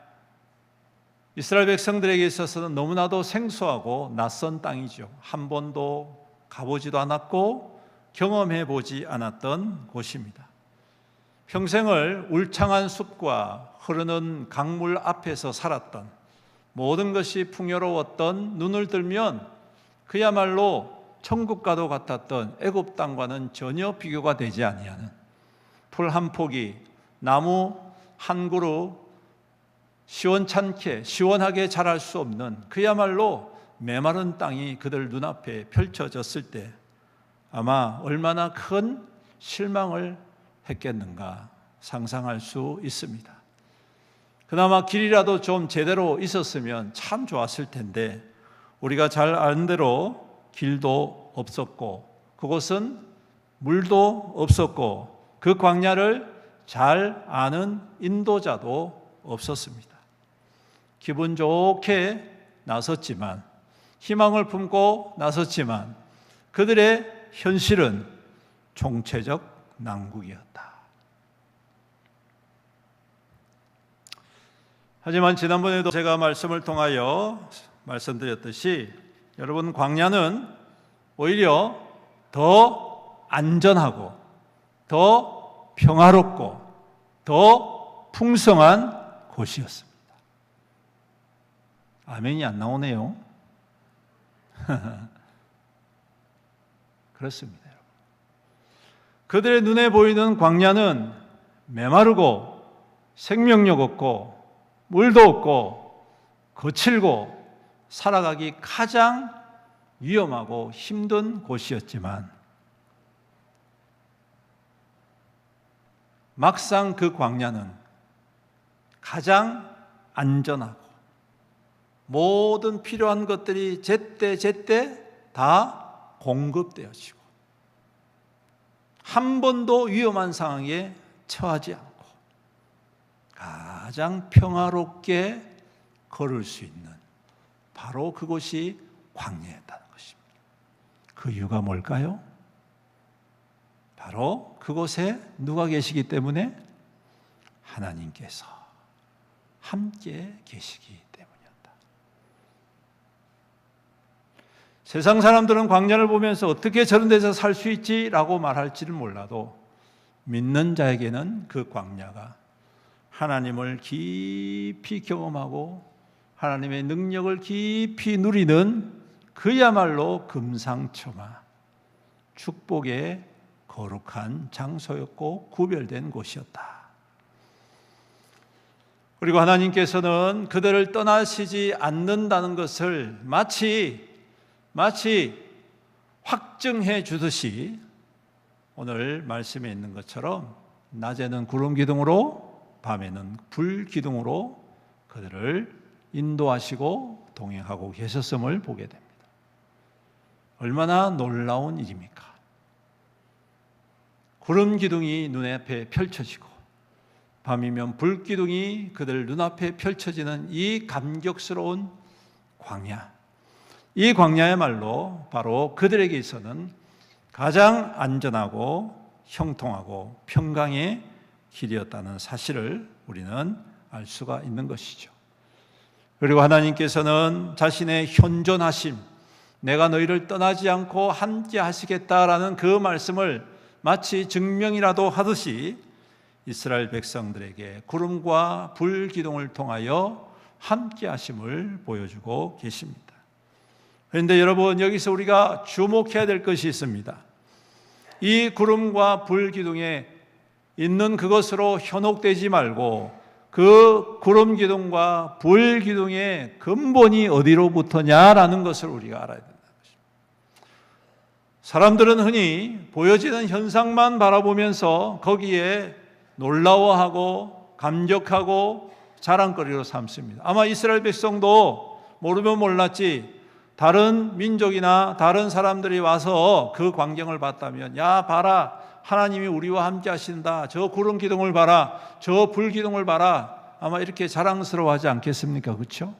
이스라엘 백성들에게 있어서는 너무나도 생소하고 낯선 땅이죠. 한 번도 가보지도 않았고 경험해 보지 않았던 곳입니다. 평생을 울창한 숲과 흐르는 강물 앞에서 살았던, 모든 것이 풍요로웠던, 눈을 들면 그야말로 천국과도 같았던 애굽 땅과는 전혀 비교가 되지 아니하는, 풀 한 포기, 나무 한 그루 시원하게 자랄 수 없는 그야말로 메마른 땅이 그들 눈앞에 펼쳐졌을 때 아마 얼마나 큰 실망을 했겠는가 상상할 수 있습니다. 그나마 길이라도 좀 제대로 있었으면 참 좋았을 텐데 우리가 잘 아는 대로 길도 없었고 그곳은 물도 없었고 그 광야를 잘 아는 인도자도 없었습니다. 기분 좋게 나섰지만, 희망을 품고 나섰지만 그들의 현실은 총체적 난국이었다. 하지만 지난번에도 제가 말씀을 통하여 말씀드렸듯이 여러분, 광야는 오히려 더 안전하고 더 평화롭고 더 풍성한 곳이었습니다. 아멘이 안 나오네요. 그렇습니다. 여러분. 그들의 눈에 보이는 광야는 메마르고 생명력 없고 물도 없고 거칠고 살아가기 가장 위험하고 힘든 곳이었지만 막상 그 광야는 가장 안전하고 모든 필요한 것들이 제때 다 공급되어지고 한 번도 위험한 상황에 처하지 않고 가장 평화롭게 걸을 수 있는 바로 그곳이 광야였다는 것입니다. 그 이유가 뭘까요? 바로 그곳에 누가 계시기 때문에? 하나님께서 함께 계시기 때문이었다. 세상 사람들은 광야를 보면서 어떻게 저런 데서 살 수 있지라고 말할지는 몰라도 믿는 자에게는 그 광야가 하나님을 깊이 경험하고 하나님의 능력을 깊이 누리는 그야말로 금상첨화 축복의 거룩한 장소였고 구별된 곳이었다. 그리고 하나님께서는 그들을 떠나시지 않는다는 것을 마치 확증해 주듯이 오늘 말씀에 있는 것처럼 낮에는 구름 기둥으로 밤에는 불 기둥으로 그들을 인도하시고 동행하고 계셨음을 보게 됩니다. 얼마나 놀라운 일입니까? 구름 기둥이 눈앞에 펼쳐지고 밤이면 불 기둥이 그들 눈앞에 펼쳐지는 이 감격스러운 광야. 이 광야야말로 바로 그들에게 있어서는 가장 안전하고 형통하고 평강의 길이었다는 사실을 우리는 알 수가 있는 것이죠. 그리고 하나님께서는 자신의 현존하심, 내가 너희를 떠나지 않고 함께 하시겠다라는 그 말씀을 마치 증명이라도 하듯이 이스라엘 백성들에게 구름과 불 기둥을 통하여 함께 하심을 보여주고 계십니다. 그런데 여러분, 여기서 우리가 주목해야 될 것이 있습니다. 이 구름과 불 기둥에 있는 그것으로 현혹되지 말고 그 구름 기둥과 불 기둥의 근본이 어디로부터냐라는 것을 우리가 알아야 된다는 것입니다. 사람들은 흔히 보여지는 현상만 바라보면서 거기에 놀라워하고 감격하고 자랑거리로 삼습니다. 아마 이스라엘 백성도 모르면 몰랐지 다른 민족이나 다른 사람들이 와서 그 광경을 봤다면 야 봐라, 하나님이 우리와 함께 하신다. 저 구름 기둥을 봐라. 저 불 기둥을 봐라. 아마 이렇게 자랑스러워하지 않겠습니까? 그렇죠?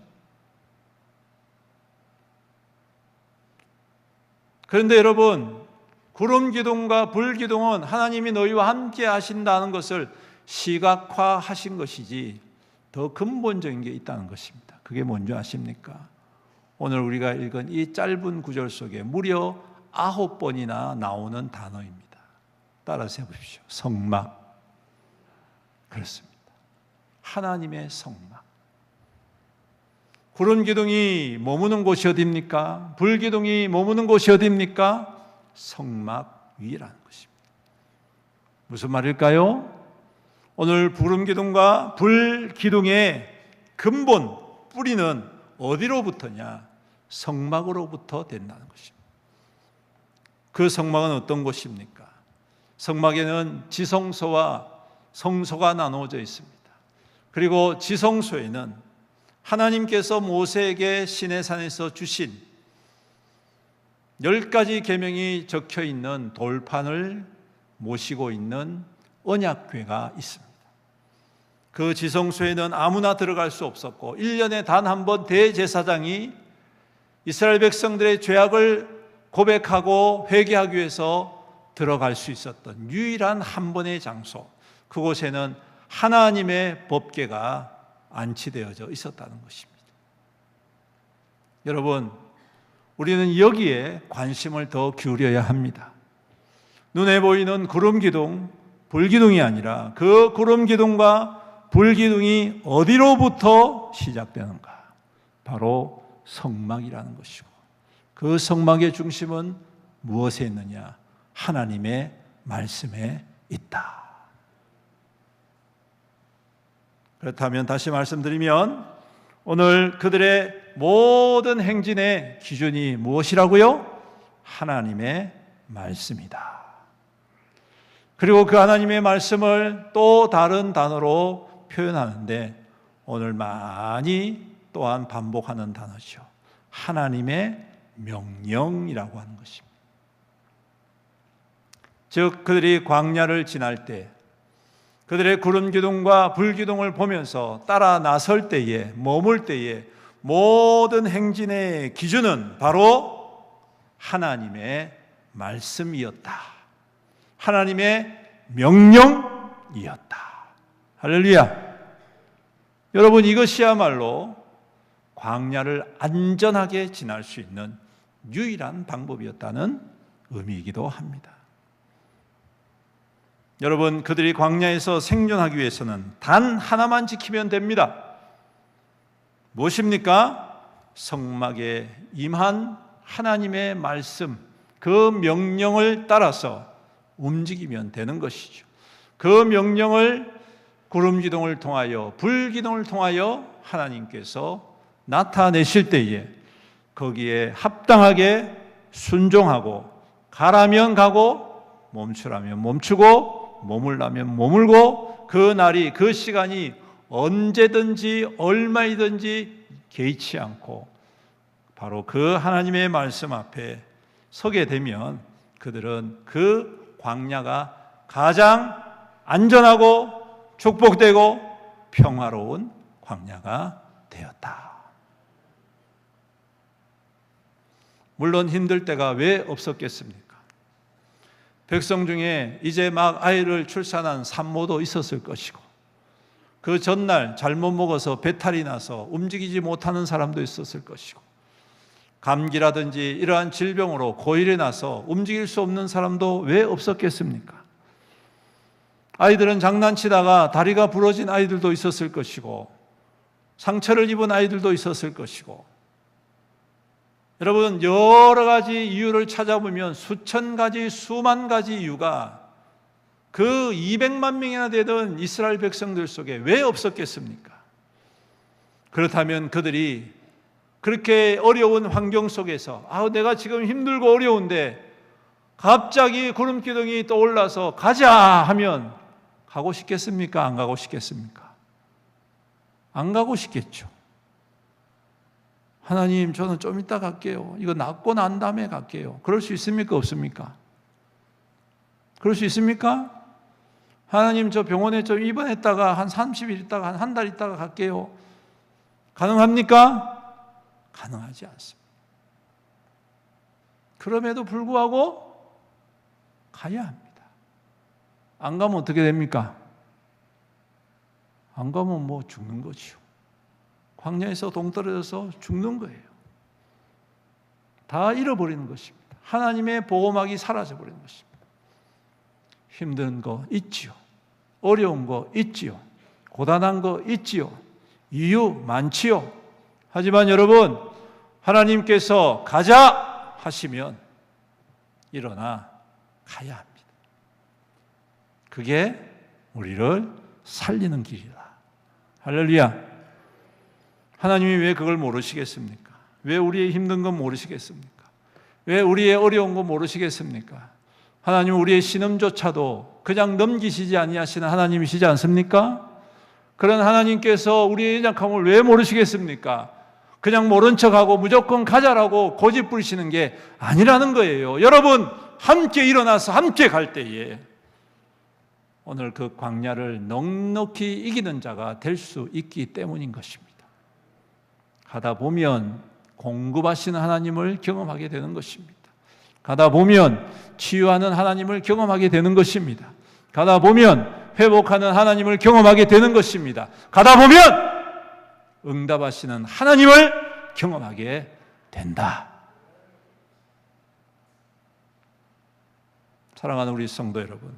그런데 여러분, 구름 기둥과 불 기둥은 하나님이 너희와 함께 하신다는 것을 시각화하신 것이지 더 근본적인 게 있다는 것입니다. 그게 뭔지 아십니까? 오늘 우리가 읽은 이 짧은 구절 속에 무려 9번이나 나오는 단어입니다. 따라서 해보십시오. 성막. 그렇습니다. 하나님의 성막. 구름 기둥이 머무는 곳이 어디입니까? 불 기둥이 머무는 곳이 어디입니까? 성막 위라는 것입니다. 무슨 말일까요? 오늘 구름 기둥과 불 기둥의 근본 뿌리는 어디로부터냐? 성막으로부터 된다는 것입니다. 그 성막은 어떤 곳입니까? 성막에는 지성소와 성소가 나누어져 있습니다. 그리고 지성소에는 하나님께서 모세에게 시내산에서 주신 10가지 계명이 적혀 있는 돌판을 모시고 있는 언약궤가 있습니다. 그 지성소에는 아무나 들어갈 수 없었고 1년에 단 한 번 대제사장이 이스라엘 백성들의 죄악을 고백하고 회개하기 위해서 들어갈 수 있었던 유일한 한 번의 장소, 그곳에는 하나님의 법궤가 안치되어져 있었다는 것입니다. 여러분, 우리는 여기에 관심을 더 기울여야 합니다. 눈에 보이는 구름 기둥, 불 기둥이 아니라 그 구름 기둥과 불 기둥이 어디로부터 시작되는가? 바로 성막이라는 것이고, 그 성막의 중심은 무엇에 있느냐? 하나님의 말씀에 있다. 그렇다면 다시 말씀드리면 오늘 그들의 모든 행진의 기준이 무엇이라고요? 하나님의 말씀이다. 그리고 그 하나님의 말씀을 또 다른 단어로 표현하는데 오늘 많이 또한 반복하는 단어죠. 하나님의 명령이라고 하는 것입니다. 즉 그들이 광야를 지날 때 그들의 구름 기둥과 불 기둥을 보면서 따라 나설 때에, 머물 때에 모든 행진의 기준은 바로 하나님의 말씀이었다. 하나님의 명령이었다. 할렐루야. 여러분, 이것이야말로 광야를 안전하게 지날 수 있는 유일한 방법이었다는 의미이기도 합니다. 여러분, 그들이 광야에서 생존하기 위해서는 단 하나만 지키면 됩니다. 무엇입니까? 성막에 임한 하나님의 말씀, 그 명령을 따라서 움직이면 되는 것이죠. 그 명령을 구름 기둥을 통하여, 불 기둥을 통하여 하나님께서 나타내실 때에 거기에 합당하게 순종하고, 가라면 가고 멈추라면 멈추고 머물라면 머물고, 그 날이, 그 시간이 언제든지 얼마이든지 개의치 않고 바로 그 하나님의 말씀 앞에 서게 되면 그들은 그 광야가 가장 안전하고 축복되고 평화로운 광야가 되었다. 물론 힘들 때가 왜 없었겠습니까? 백성 중에 이제 막 아이를 출산한 산모도 있었을 것이고, 그 전날 잘못 먹어서 배탈이 나서 움직이지 못하는 사람도 있었을 것이고, 감기라든지 이러한 질병으로 고일에 나서 움직일 수 없는 사람도 왜 없었겠습니까? 아이들은 장난치다가 다리가 부러진 아이들도 있었을 것이고, 상처를 입은 아이들도 있었을 것이고, 여러분, 여러 가지 이유를 찾아보면 수천 가지, 수만 가지 이유가 그 200만 명이나 되던 이스라엘 백성들 속에 왜 없었겠습니까? 그렇다면 그들이 그렇게 어려운 환경 속에서 내가 지금 힘들고 어려운데 갑자기 구름 기둥이 떠올라서 가자 하면 가고 싶겠습니까? 안 가고 싶겠습니까? 안 가고 싶겠죠. 하나님, 저는 좀 이따 갈게요. 이거 낫고 난 다음에 갈게요. 그럴 수 있습니까? 없습니까? 그럴 수 있습니까? 하나님, 저 병원에 좀 입원했다가 한 30일 있다가 한 달 있다가 갈게요. 가능합니까? 가능하지 않습니다. 그럼에도 불구하고 가야 합니다. 안 가면 어떻게 됩니까? 안 가면 뭐 죽는 거지요. 광야에서 동떨어져서 죽는 거예요. 다 잃어버리는 것입니다. 하나님의 보호막이 사라져버리는 것입니다. 힘든 거 있지요. 어려운 거 있지요. 고단한 거 있지요. 이유 많지요. 하지만 여러분, 하나님께서 가자 하시면 일어나 가야 합니다. 그게 우리를 살리는 길이다. 할렐루야. 하나님이 왜 그걸 모르시겠습니까? 왜 우리의 힘든 건 모르시겠습니까? 왜 우리의 어려운 건 모르시겠습니까? 하나님은 우리의 신음조차도 그냥 넘기시지 아니하시는 하나님이시지 않습니까? 그런 하나님께서 우리의 연약함을 왜 모르시겠습니까? 그냥 모른 척하고 무조건 가자라고 고집 부리시는 게 아니라는 거예요. 여러분, 함께 일어나서 함께 갈 때에 오늘 그 광야를 넉넉히 이기는 자가 될 수 있기 때문인 것입니다. 가다 보면 공급하시는 하나님을 경험하게 되는 것입니다. 가다 보면 치유하는 하나님을 경험하게 되는 것입니다. 가다 보면 회복하는 하나님을 경험하게 되는 것입니다. 가다 보면 응답하시는 하나님을 경험하게 된다. 사랑하는 우리 성도 여러분,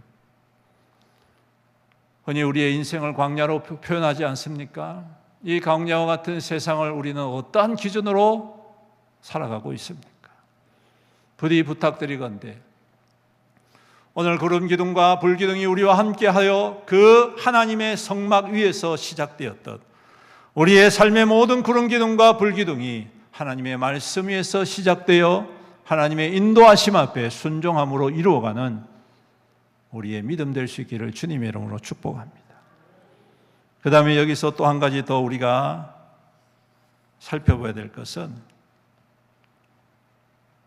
흔히 우리의 인생을 광야로 표현하지 않습니까? 이 광야와 같은 세상을 우리는 어떠한 기준으로 살아가고 있습니까? 부디 부탁드리건대 오늘 구름기둥과 불기둥이 우리와 함께하여 그 하나님의 성막 위에서 시작되었던 우리의 삶의 모든 구름기둥과 불기둥이 하나님의 말씀 위에서 시작되어 하나님의 인도하심 앞에 순종함으로 이루어가는 우리의 믿음 될 수 있기를 주님의 이름으로 축복합니다. 그 다음에 여기서 또 한 가지 더 우리가 살펴봐야 될 것은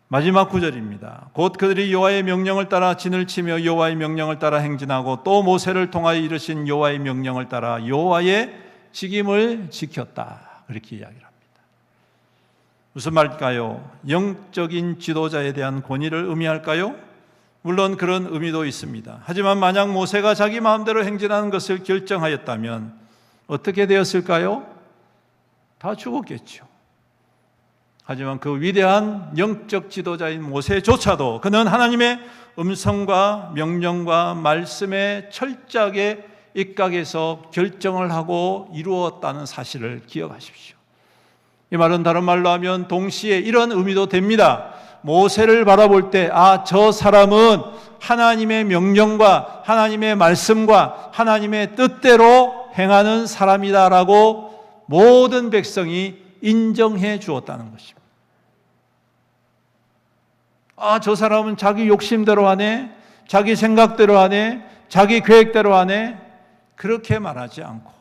마지막 구절입니다. 곧 그들이 여호와의 명령을 따라 진을 치며 여호와의 명령을 따라 행진하고 또 모세를 통하여 이르신 여호와의 명령을 따라 여호와의 직임을 지켰다. 그렇게 이야기를 합니다. 무슨 말일까요? 영적인 지도자에 대한 권위를 의미할까요? 물론 그런 의미도 있습니다. 하지만 만약 모세가 자기 마음대로 행진하는 것을 결정하였다면 어떻게 되었을까요? 다 죽었겠죠. 하지만 그 위대한 영적 지도자인 모세조차도 그는 하나님의 음성과 명령과 말씀에 철저하게 입각해서 결정을 하고 이루었다는 사실을 기억하십시오. 이 말은 다른 말로 하면 동시에 이런 의미도 됩니다. 모세를 바라볼 때, 저 사람은 하나님의 명령과 하나님의 말씀과 하나님의 뜻대로 행하는 사람이다라고 모든 백성이 인정해 주었다는 것입니다. 저 사람은 자기 욕심대로 하네, 자기 생각대로 하네, 자기 계획대로 하네, 그렇게 말하지 않고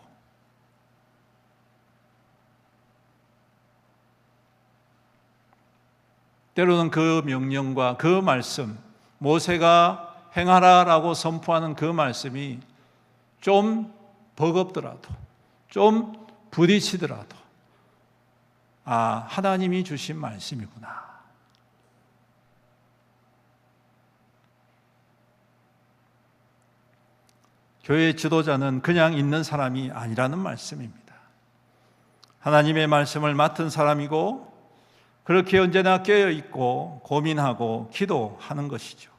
때로는 그 명령과 그 말씀, 모세가 행하라라고 선포하는 그 말씀이 좀 버겁더라도, 좀 부딪히더라도 하나님이 주신 말씀이구나. 교회의 지도자는 그냥 있는 사람이 아니라는 말씀입니다. 하나님의 말씀을 맡은 사람이고 그렇게 언제나 깨어있고 고민하고 기도하는 것이죠.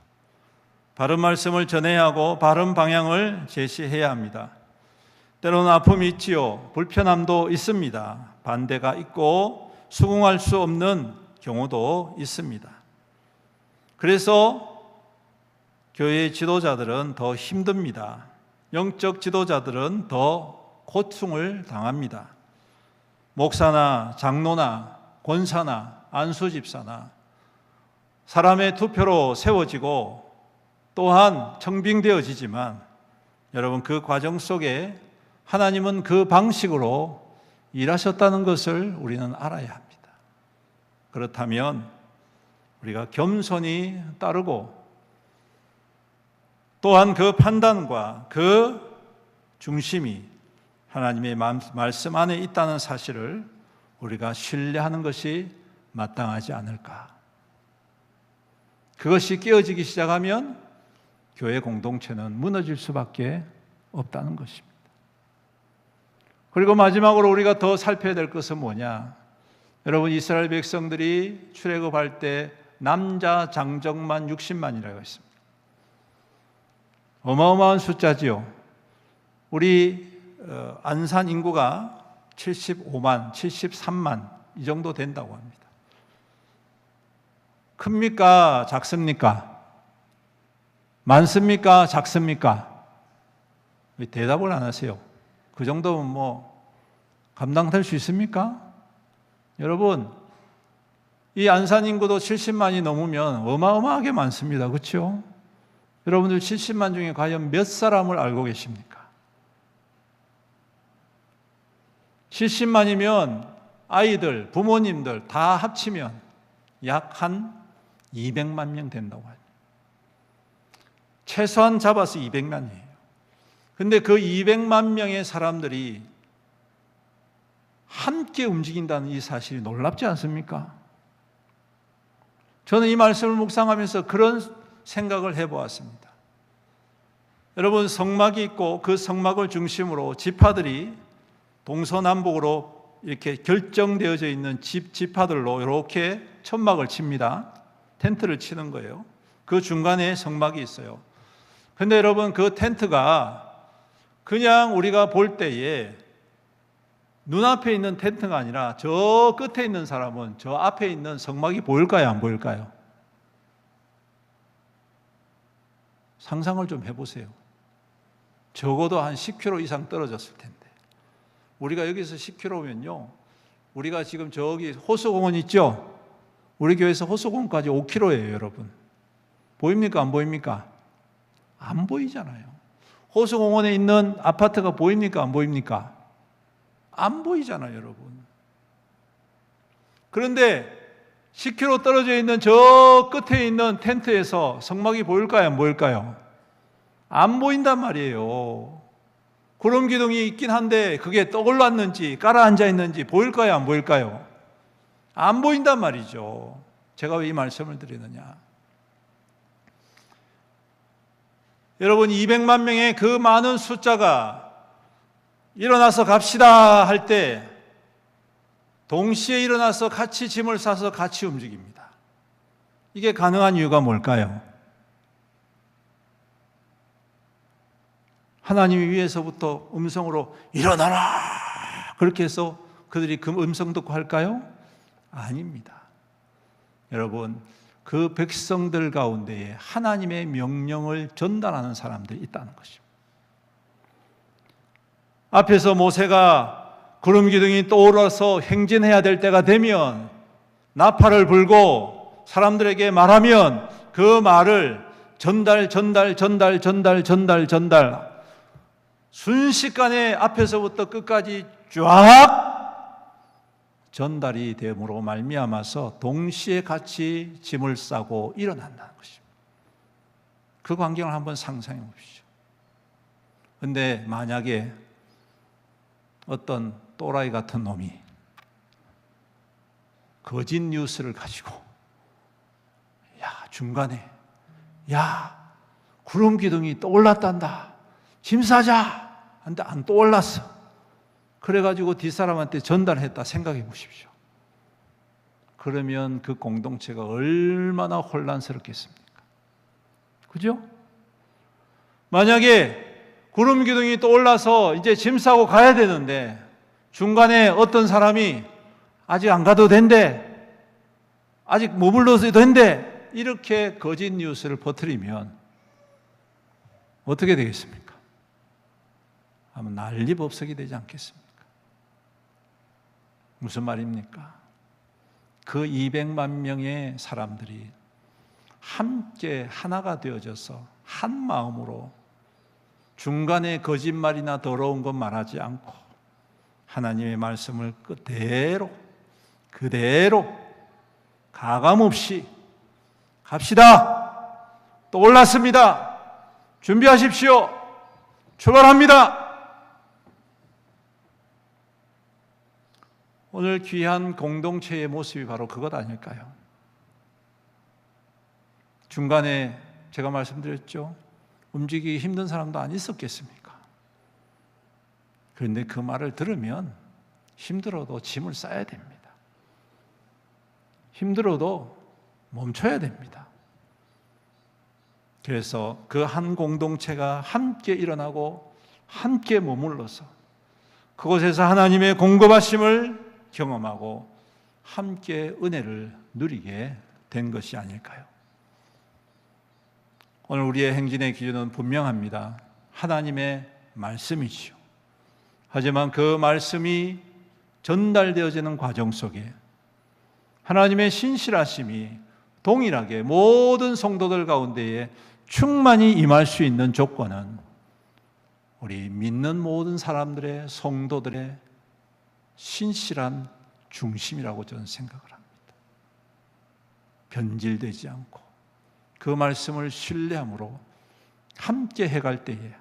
바른 말씀을 전해야 하고 바른 방향을 제시해야 합니다. 때로는 아픔이 있지요. 불편함도 있습니다. 반대가 있고 수긍할 수 없는 경우도 있습니다. 그래서 교회의 지도자들은 더 힘듭니다. 영적 지도자들은 더 고충을 당합니다. 목사나 장로나 권사나 안수집사나 사람의 투표로 세워지고 또한 청빙되어지지만 여러분, 그 과정 속에 하나님은 그 방식으로 일하셨다는 것을 우리는 알아야 합니다. 그렇다면 우리가 겸손히 따르고 또한 그 판단과 그 중심이 하나님의 말씀 안에 있다는 사실을 우리가 신뢰하는 것이 마땅하지 않을까. 그것이 깨어지기 시작하면 교회 공동체는 무너질 수밖에 없다는 것입니다. 그리고 마지막으로 우리가 더 살펴야 될 것은 뭐냐? 여러분, 이스라엘 백성들이 출애굽할 때 남자 장정만 60만이라고 했습니다. 어마어마한 숫자지요. 우리 안산 인구가 75만, 73만 이 정도 된다고 합니다. 큽니까? 작습니까? 많습니까? 작습니까? 왜 대답을 안 하세요? 그 정도면 뭐 감당될 수 있습니까? 여러분, 이 안산 인구도 70만이 넘으면 어마어마하게 많습니다. 그렇죠? 여러분들 70만 중에 과연 몇 사람을 알고 계십니까? 70만이면 아이들, 부모님들 다 합치면 약 한 200만 명 된다고 합니다. 최소한 잡아서 200만이에요. 근데 그 200만 명의 사람들이 함께 움직인다는 이 사실이 놀랍지 않습니까? 저는 이 말씀을 묵상하면서 그런 생각을 해보았습니다. 여러분, 성막이 있고 그 성막을 중심으로 지파들이 동서남북으로 이렇게 결정되어져 있는 지파들로 이렇게 천막을 칩니다. 텐트를 치는 거예요. 그 중간에 성막이 있어요. 근데 여러분, 그 텐트가 그냥 우리가 볼 때에 눈앞에 있는 텐트가 아니라 저 끝에 있는 사람은 저 앞에 있는 성막이 보일까요? 안 보일까요? 상상을 좀 해보세요. 적어도 한 10km 이상 떨어졌을 텐데, 우리가 여기서 10km면요, 우리가 지금 저기 호수공원 있죠? 우리 교회에서 호수공원까지 5km예요, 여러분. 보입니까? 안 보입니까? 안 보이잖아요. 호수공원에 있는 아파트가 보입니까? 안 보입니까? 안 보이잖아요, 여러분. 그런데 10km 떨어져 있는 저 끝에 있는 텐트에서 성막이 보일까요? 안 보일까요? 안 보인단 말이에요. 구름 기둥이 있긴 한데 그게 떠올랐는지 깔아앉아 있는지 보일까요? 안 보일까요? 안 보인단 말이죠. 제가 왜 이 말씀을 드리느냐? 여러분, 200만 명의 그 많은 숫자가 일어나서 갑시다 할 때 동시에 일어나서 같이 짐을 싸서 같이 움직입니다. 이게 가능한 이유가 뭘까요? 하나님이 위에서부터 음성으로 일어나라 그렇게 해서 그들이 그 음성 듣고 할까요? 아닙니다. 여러분, 그 백성들 가운데에 하나님의 명령을 전달하는 사람들이 있다는 것입니다. 앞에서 모세가 구름 기둥이 떠올라서 행진해야 될 때가 되면 나팔을 불고 사람들에게 말하면 그 말을 전달 순식간에 앞에서부터 끝까지 쫙 전달이 됨으로 말미암아서 동시에 같이 짐을 싸고 일어난다는 것입니다. 그 광경을 한번 상상해 보십시오. 그런데 만약에 어떤 또라이 같은 놈이 거짓 뉴스를 가지고 중간에 구름 기둥이 떠올랐단다, 짐 싸자 한데 안 떠올랐어. 그래가지고 뒷사람한테 전달했다 생각해 보십시오. 그러면 그 공동체가 얼마나 혼란스럽겠습니까? 그죠? 만약에 구름 기둥이 떠올라서 이제 짐 싸고 가야 되는데 중간에 어떤 사람이 아직 안 가도 된대, 아직 머물러도 된대, 이렇게 거짓 뉴스를 퍼뜨리면 어떻게 되겠습니까? 아마 난리법석이 되지 않겠습니까? 무슨 말입니까? 그 200만 명의 사람들이 함께 하나가 되어져서 한 마음으로 중간에 거짓말이나 더러운 것 말하지 않고 하나님의 말씀을 그대로 가감없이 갑시다, 떠올랐습니다, 준비하십시오. 출발합니다. 오늘 귀한 공동체의 모습이 바로 그것 아닐까요? 중간에 제가 말씀드렸죠. 움직이기 힘든 사람도 안 있었겠습니까? 그런데 그 말을 들으면 힘들어도 짐을 싸야 됩니다. 힘들어도 멈춰야 됩니다. 그래서 그 한 공동체가 함께 일어나고 함께 머물러서 그곳에서 하나님의 공급하심을 경험하고 함께 은혜를 누리게 된 것이 아닐까요? 오늘 우리의 행진의 기준은 분명합니다. 하나님의 말씀이지요. 하지만 그 말씀이 전달되어지는 과정 속에 하나님의 신실하심이 동일하게 모든 성도들 가운데에 충만히 임할 수 있는 조건은 우리 믿는 모든 사람들의 성도들의 신실한 중심이라고 저는 생각을 합니다. 변질되지 않고 그 말씀을 신뢰함으로 함께 해갈 때에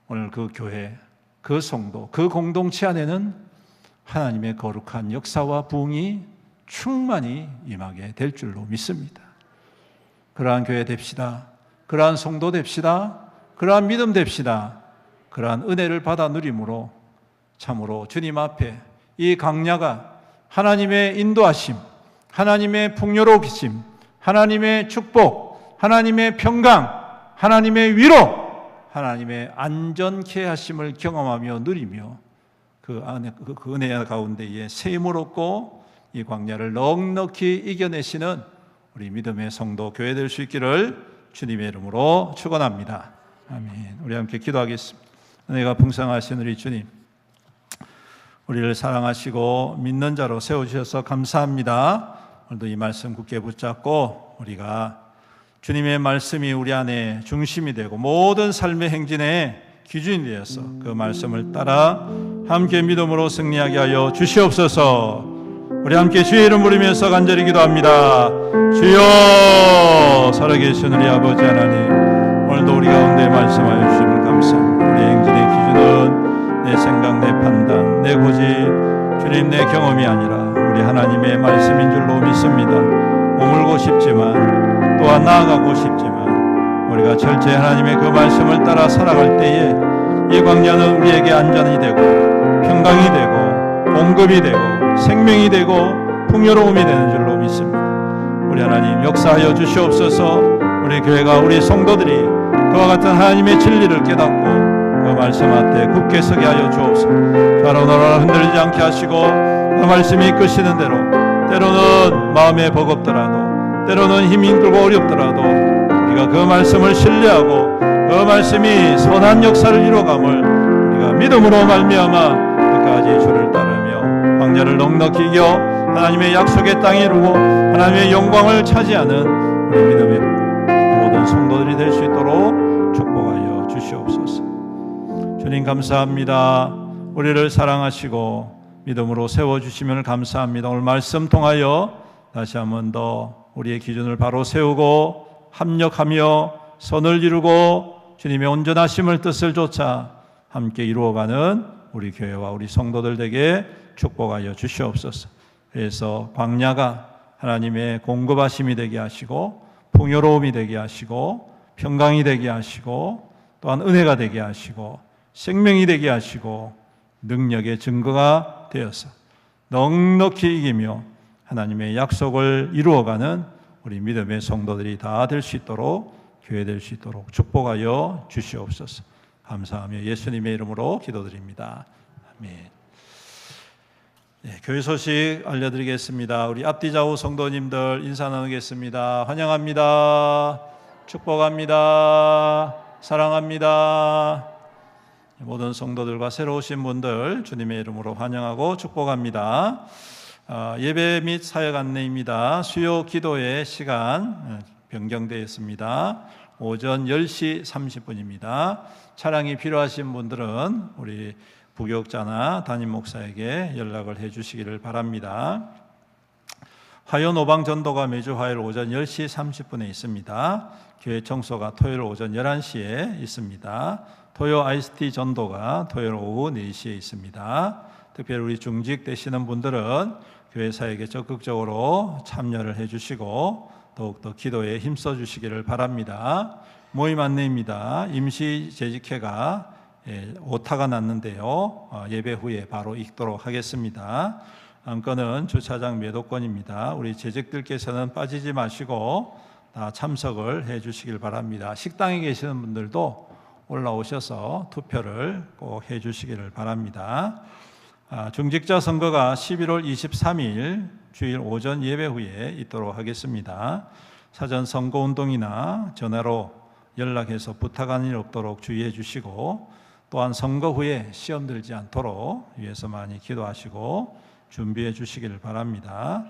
오늘 그 교회, 그 성도, 그 공동체 안에는 하나님의 거룩한 역사와 부흥이 충만히 임하게 될 줄로 믿습니다. 그러한 교회 됩시다. 그러한 성도 됩시다. 그러한 믿음 됩시다. 그러한 은혜를 받아 누림으로 참으로 주님 앞에 이 광야가 하나님의 인도하심, 하나님의 풍요로우심, 하나님의 축복, 하나님의 평강, 하나님의 위로, 하나님의 안전케 하심을 경험하며 누리며 그 은혜 가운데에 셈을 얻고 이 광야를 넉넉히 이겨내시는 우리 믿음의 성도 교회 될 수 있기를 주님의 이름으로 축원합니다. 아멘. 우리 함께 기도하겠습니다. 은혜가 풍성하신 우리 주님, 우리를 사랑하시고 믿는 자로 세워주셔서 감사합니다. 오늘도 이 말씀 굳게 붙잡고 우리가 주님의 말씀이 우리 안에 중심이 되고 모든 삶의 행진의 기준이 되어서 그 말씀을 따라 함께 믿음으로 승리하게 하여 주시옵소서. 우리 함께 주의 이름 부르면서 간절히 기도합니다. 주여, 살아계신 우리 아버지 하나님, 오늘도 우리 가운데 말씀하여 주시면 감사합니다. 우리 행진의 기준은 내 생각, 내 판단, 내 고집, 주님 내 경험이 아니라 우리 하나님의 말씀인 줄로 믿습니다. 머물고 싶지만 또한 나아가고 싶지만 우리가 철저히 하나님의 그 말씀을 따라 살아갈 때에 이 광야는 우리에게 안전이 되고 평강이 되고 공급이 되고 생명이 되고 풍요로움이 되는 줄로 믿습니다. 우리 하나님 역사하여 주시옵소서. 우리 교회가 우리 성도들이 그와 같은 하나님의 진리를 깨닫고 그 말씀 앞에 굳게 서게 하여 주옵소서. 좌로나로 흔들리지 않게 하시고 그 말씀이 이끄시는 대로 때로는 마음에 버겁더라도 때로는 힘이 들고 어렵더라도 우리가 그 말씀을 신뢰하고 그 말씀이 선한 역사를 이루어감을 우리가 믿음으로 말미암아 끝까지 주를 따르며 광야를 넉넉히 이겨 하나님의 약속의 땅에 이루고 하나님의 영광을 차지하는 우리 믿음의 모든 성도들이 될 수 있도록 축복하여 주시옵소서. 주님 감사합니다. 우리를 사랑하시고 믿음으로 세워주시면 감사합니다. 오늘 말씀 통하여 다시 한 번 더 우리의 기준을 바로 세우고 합력하며 선을 이루고 주님의 온전하심을 뜻을 좇아 함께 이루어가는 우리 교회와 우리 성도들 되게 축복하여 주시옵소서. 그래서 광야가 하나님의 공급하심이 되게 하시고 풍요로움이 되게 하시고 평강이 되게 하시고 또한 은혜가 되게 하시고 생명이 되게 하시고 능력의 증거가 되어서 넉넉히 이기며 하나님의 약속을 이루어가는 우리 믿음의 성도들이 다 될 수 있도록 교회 될 수 있도록 축복하여 주시옵소서. 감사하며 예수님의 이름으로 기도드립니다. 아멘. 네, 교회 소식 알려드리겠습니다. 우리 앞뒤 좌우 성도님들 인사 나누겠습니다. 환영합니다. 축복합니다. 사랑합니다. 모든 성도들과 새로 오신 분들 주님의 이름으로 환영하고 축복합니다. 예배 및 사역 안내입니다. 수요 기도의 시간 변경되어 있습니다. 오전 10시 30분입니다. 차량이 필요하신 분들은 우리 부교육자나 담임 목사에게 연락을 해 주시기를 바랍니다. 화요 노방 전도가 매주 화요일 오전 10시 30분에 있습니다. 교회 청소가 토요일 오전 11시에 있습니다. 토요 ICT 전도가 토요일 오후 4시에 있습니다. 특별히 우리 중직 되시는 분들은 교회 사역에 적극적으로 참여를 해주시고 더욱더 기도에 힘써 주시기를 바랍니다. 모임 안내입니다. 임시 재직회가 오타가 났는데요. 예배 후에 바로 읽도록 하겠습니다. 안건은 주차장 매도권입니다. 우리 재직들께서는 빠지지 마시고 다 참석을 해 주시길 바랍니다. 식당에 계시는 분들도 올라오셔서 투표를 꼭 해 주시기를 바랍니다. 중직자 선거가 11월 23일 주일 오전 예배 후에 있도록 하겠습니다. 사전 선거운동이나 전화로 연락해서 부탁하는 일 없도록 주의해 주시고, 또한 선거 후에 시험 들지 않도록 위해서 많이 기도하시고 준비해 주시기를 바랍니다.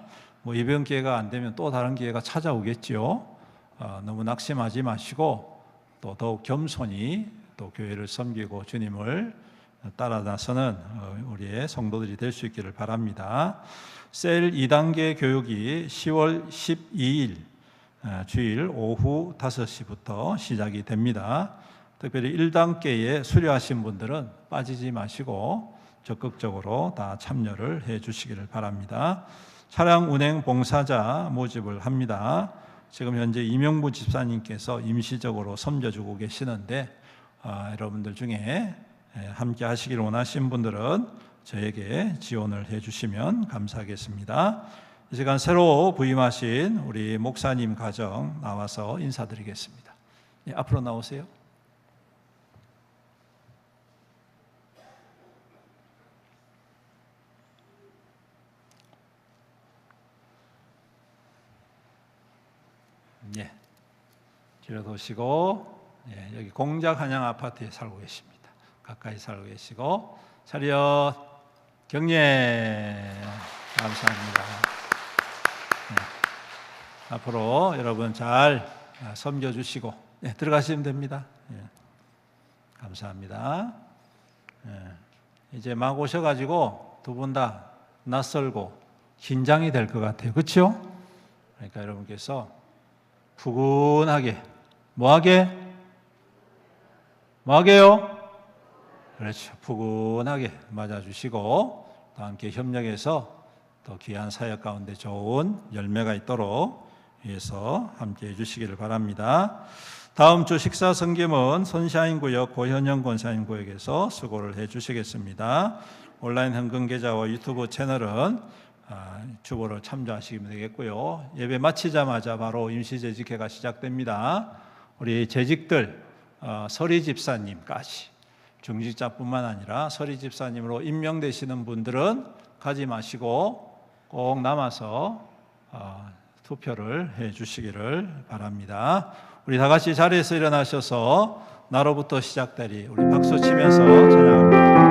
이번 기회가 안 되면 또 다른 기회가 찾아오겠죠. 너무 낙심하지 마시고 또 더욱 겸손히 또 교회를 섬기고 주님을 따라 나서는 우리의 성도들이 될 수 있기를 바랍니다. 셀 2단계 교육이 10월 12일 주일 오후 5시부터 시작이 됩니다. 특별히 1단계에 수료하신 분들은 빠지지 마시고 적극적으로 다 참여를 해 주시기를 바랍니다. 차량 운행 봉사자 모집을 합니다. 지금 현재 이명부 집사님께서 임시적으로 섬겨주고 계시는데 여러분들 중에 함께 하시기를 원하신 분들은 저에게 지원을 해 주시면 감사하겠습니다. 이 시간 새로 부임하신 우리 목사님 가정 나와서 인사드리겠습니다. 앞으로 나오세요. 뒤로 도시고, 여기 공작 한양 아파트에 살고 계십니다. 가까이 살고 계시고, 차렷 경례. 감사합니다. 앞으로 여러분 잘 섬겨주시고 들어가시면 됩니다. 감사합니다. 이제 막 오셔가지고 두 분 다 낯설고 긴장이 될 것 같아요. 그렇죠? 그러니까 여러분께서 푸근하게 뭐하게요? 그렇죠. 푸근하게 맞아주시고 또 함께 협력해서 또 귀한 사역 가운데 좋은 열매가 있도록 위해서 함께 해주시기를 바랍니다. 다음 주 식사 섬김은 선샤인구역 고현영 권사님구역에서 수고를 해주시겠습니다. 온라인 헌금 계좌와 유튜브 채널은 주보를 참조하시면 되겠고요. 예배 마치자마자 바로 임시재직회가 시작됩니다. 우리 재직들 서리 집사님까지 중직자뿐만 아니라 서리 집사님으로 임명되시는 분들은 가지 마시고 꼭 남아서 투표를 해 주시기를 바랍니다. 우리 다 같이 자리에서 일어나셔서 나로부터 시작되리 우리 박수 치면서 찬양합니다.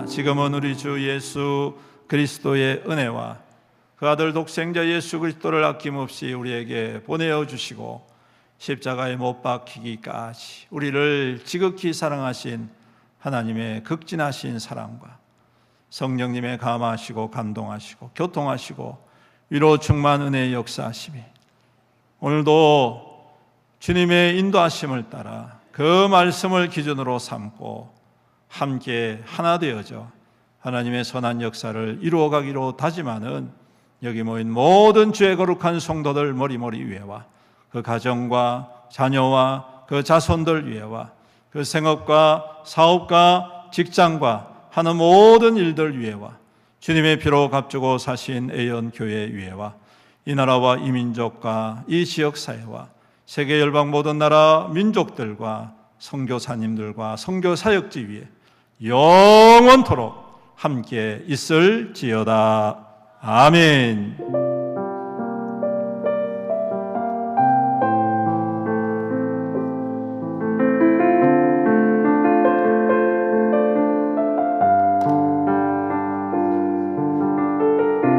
지금은 우리 주 예수 그리스도의 은혜와 그 그 아들 독생자 예수 그리스도를 아낌없이 우리에게 보내어 주시고 십자가에 못 박히기까지 우리를 지극히 사랑하신 하나님의 극진하신 사랑과 성령님의 감화하시고 감동하시고 교통하시고 위로 충만 은혜의 역사하심이 오늘도 주님의 인도하심을 따라 그 말씀을 기준으로 삼고 함께 하나 되어져 하나님의 선한 역사를 이루어가기로 다짐하는 여기 모인 모든 주의 거룩한 성도들 머리머리 위에와 그 가정과 자녀와 그 자손들 위에와 그 생업과 사업과 직장과 하는 모든 일들 위에와 주님의 피로 값주고 사신 애연교회 위에와 이 나라와 이 민족과 이 지역사회와 세계 열방 모든 나라 민족들과 선교사님들과 선교사역지 위에 영원토록 함께 있을지어다. 아멘.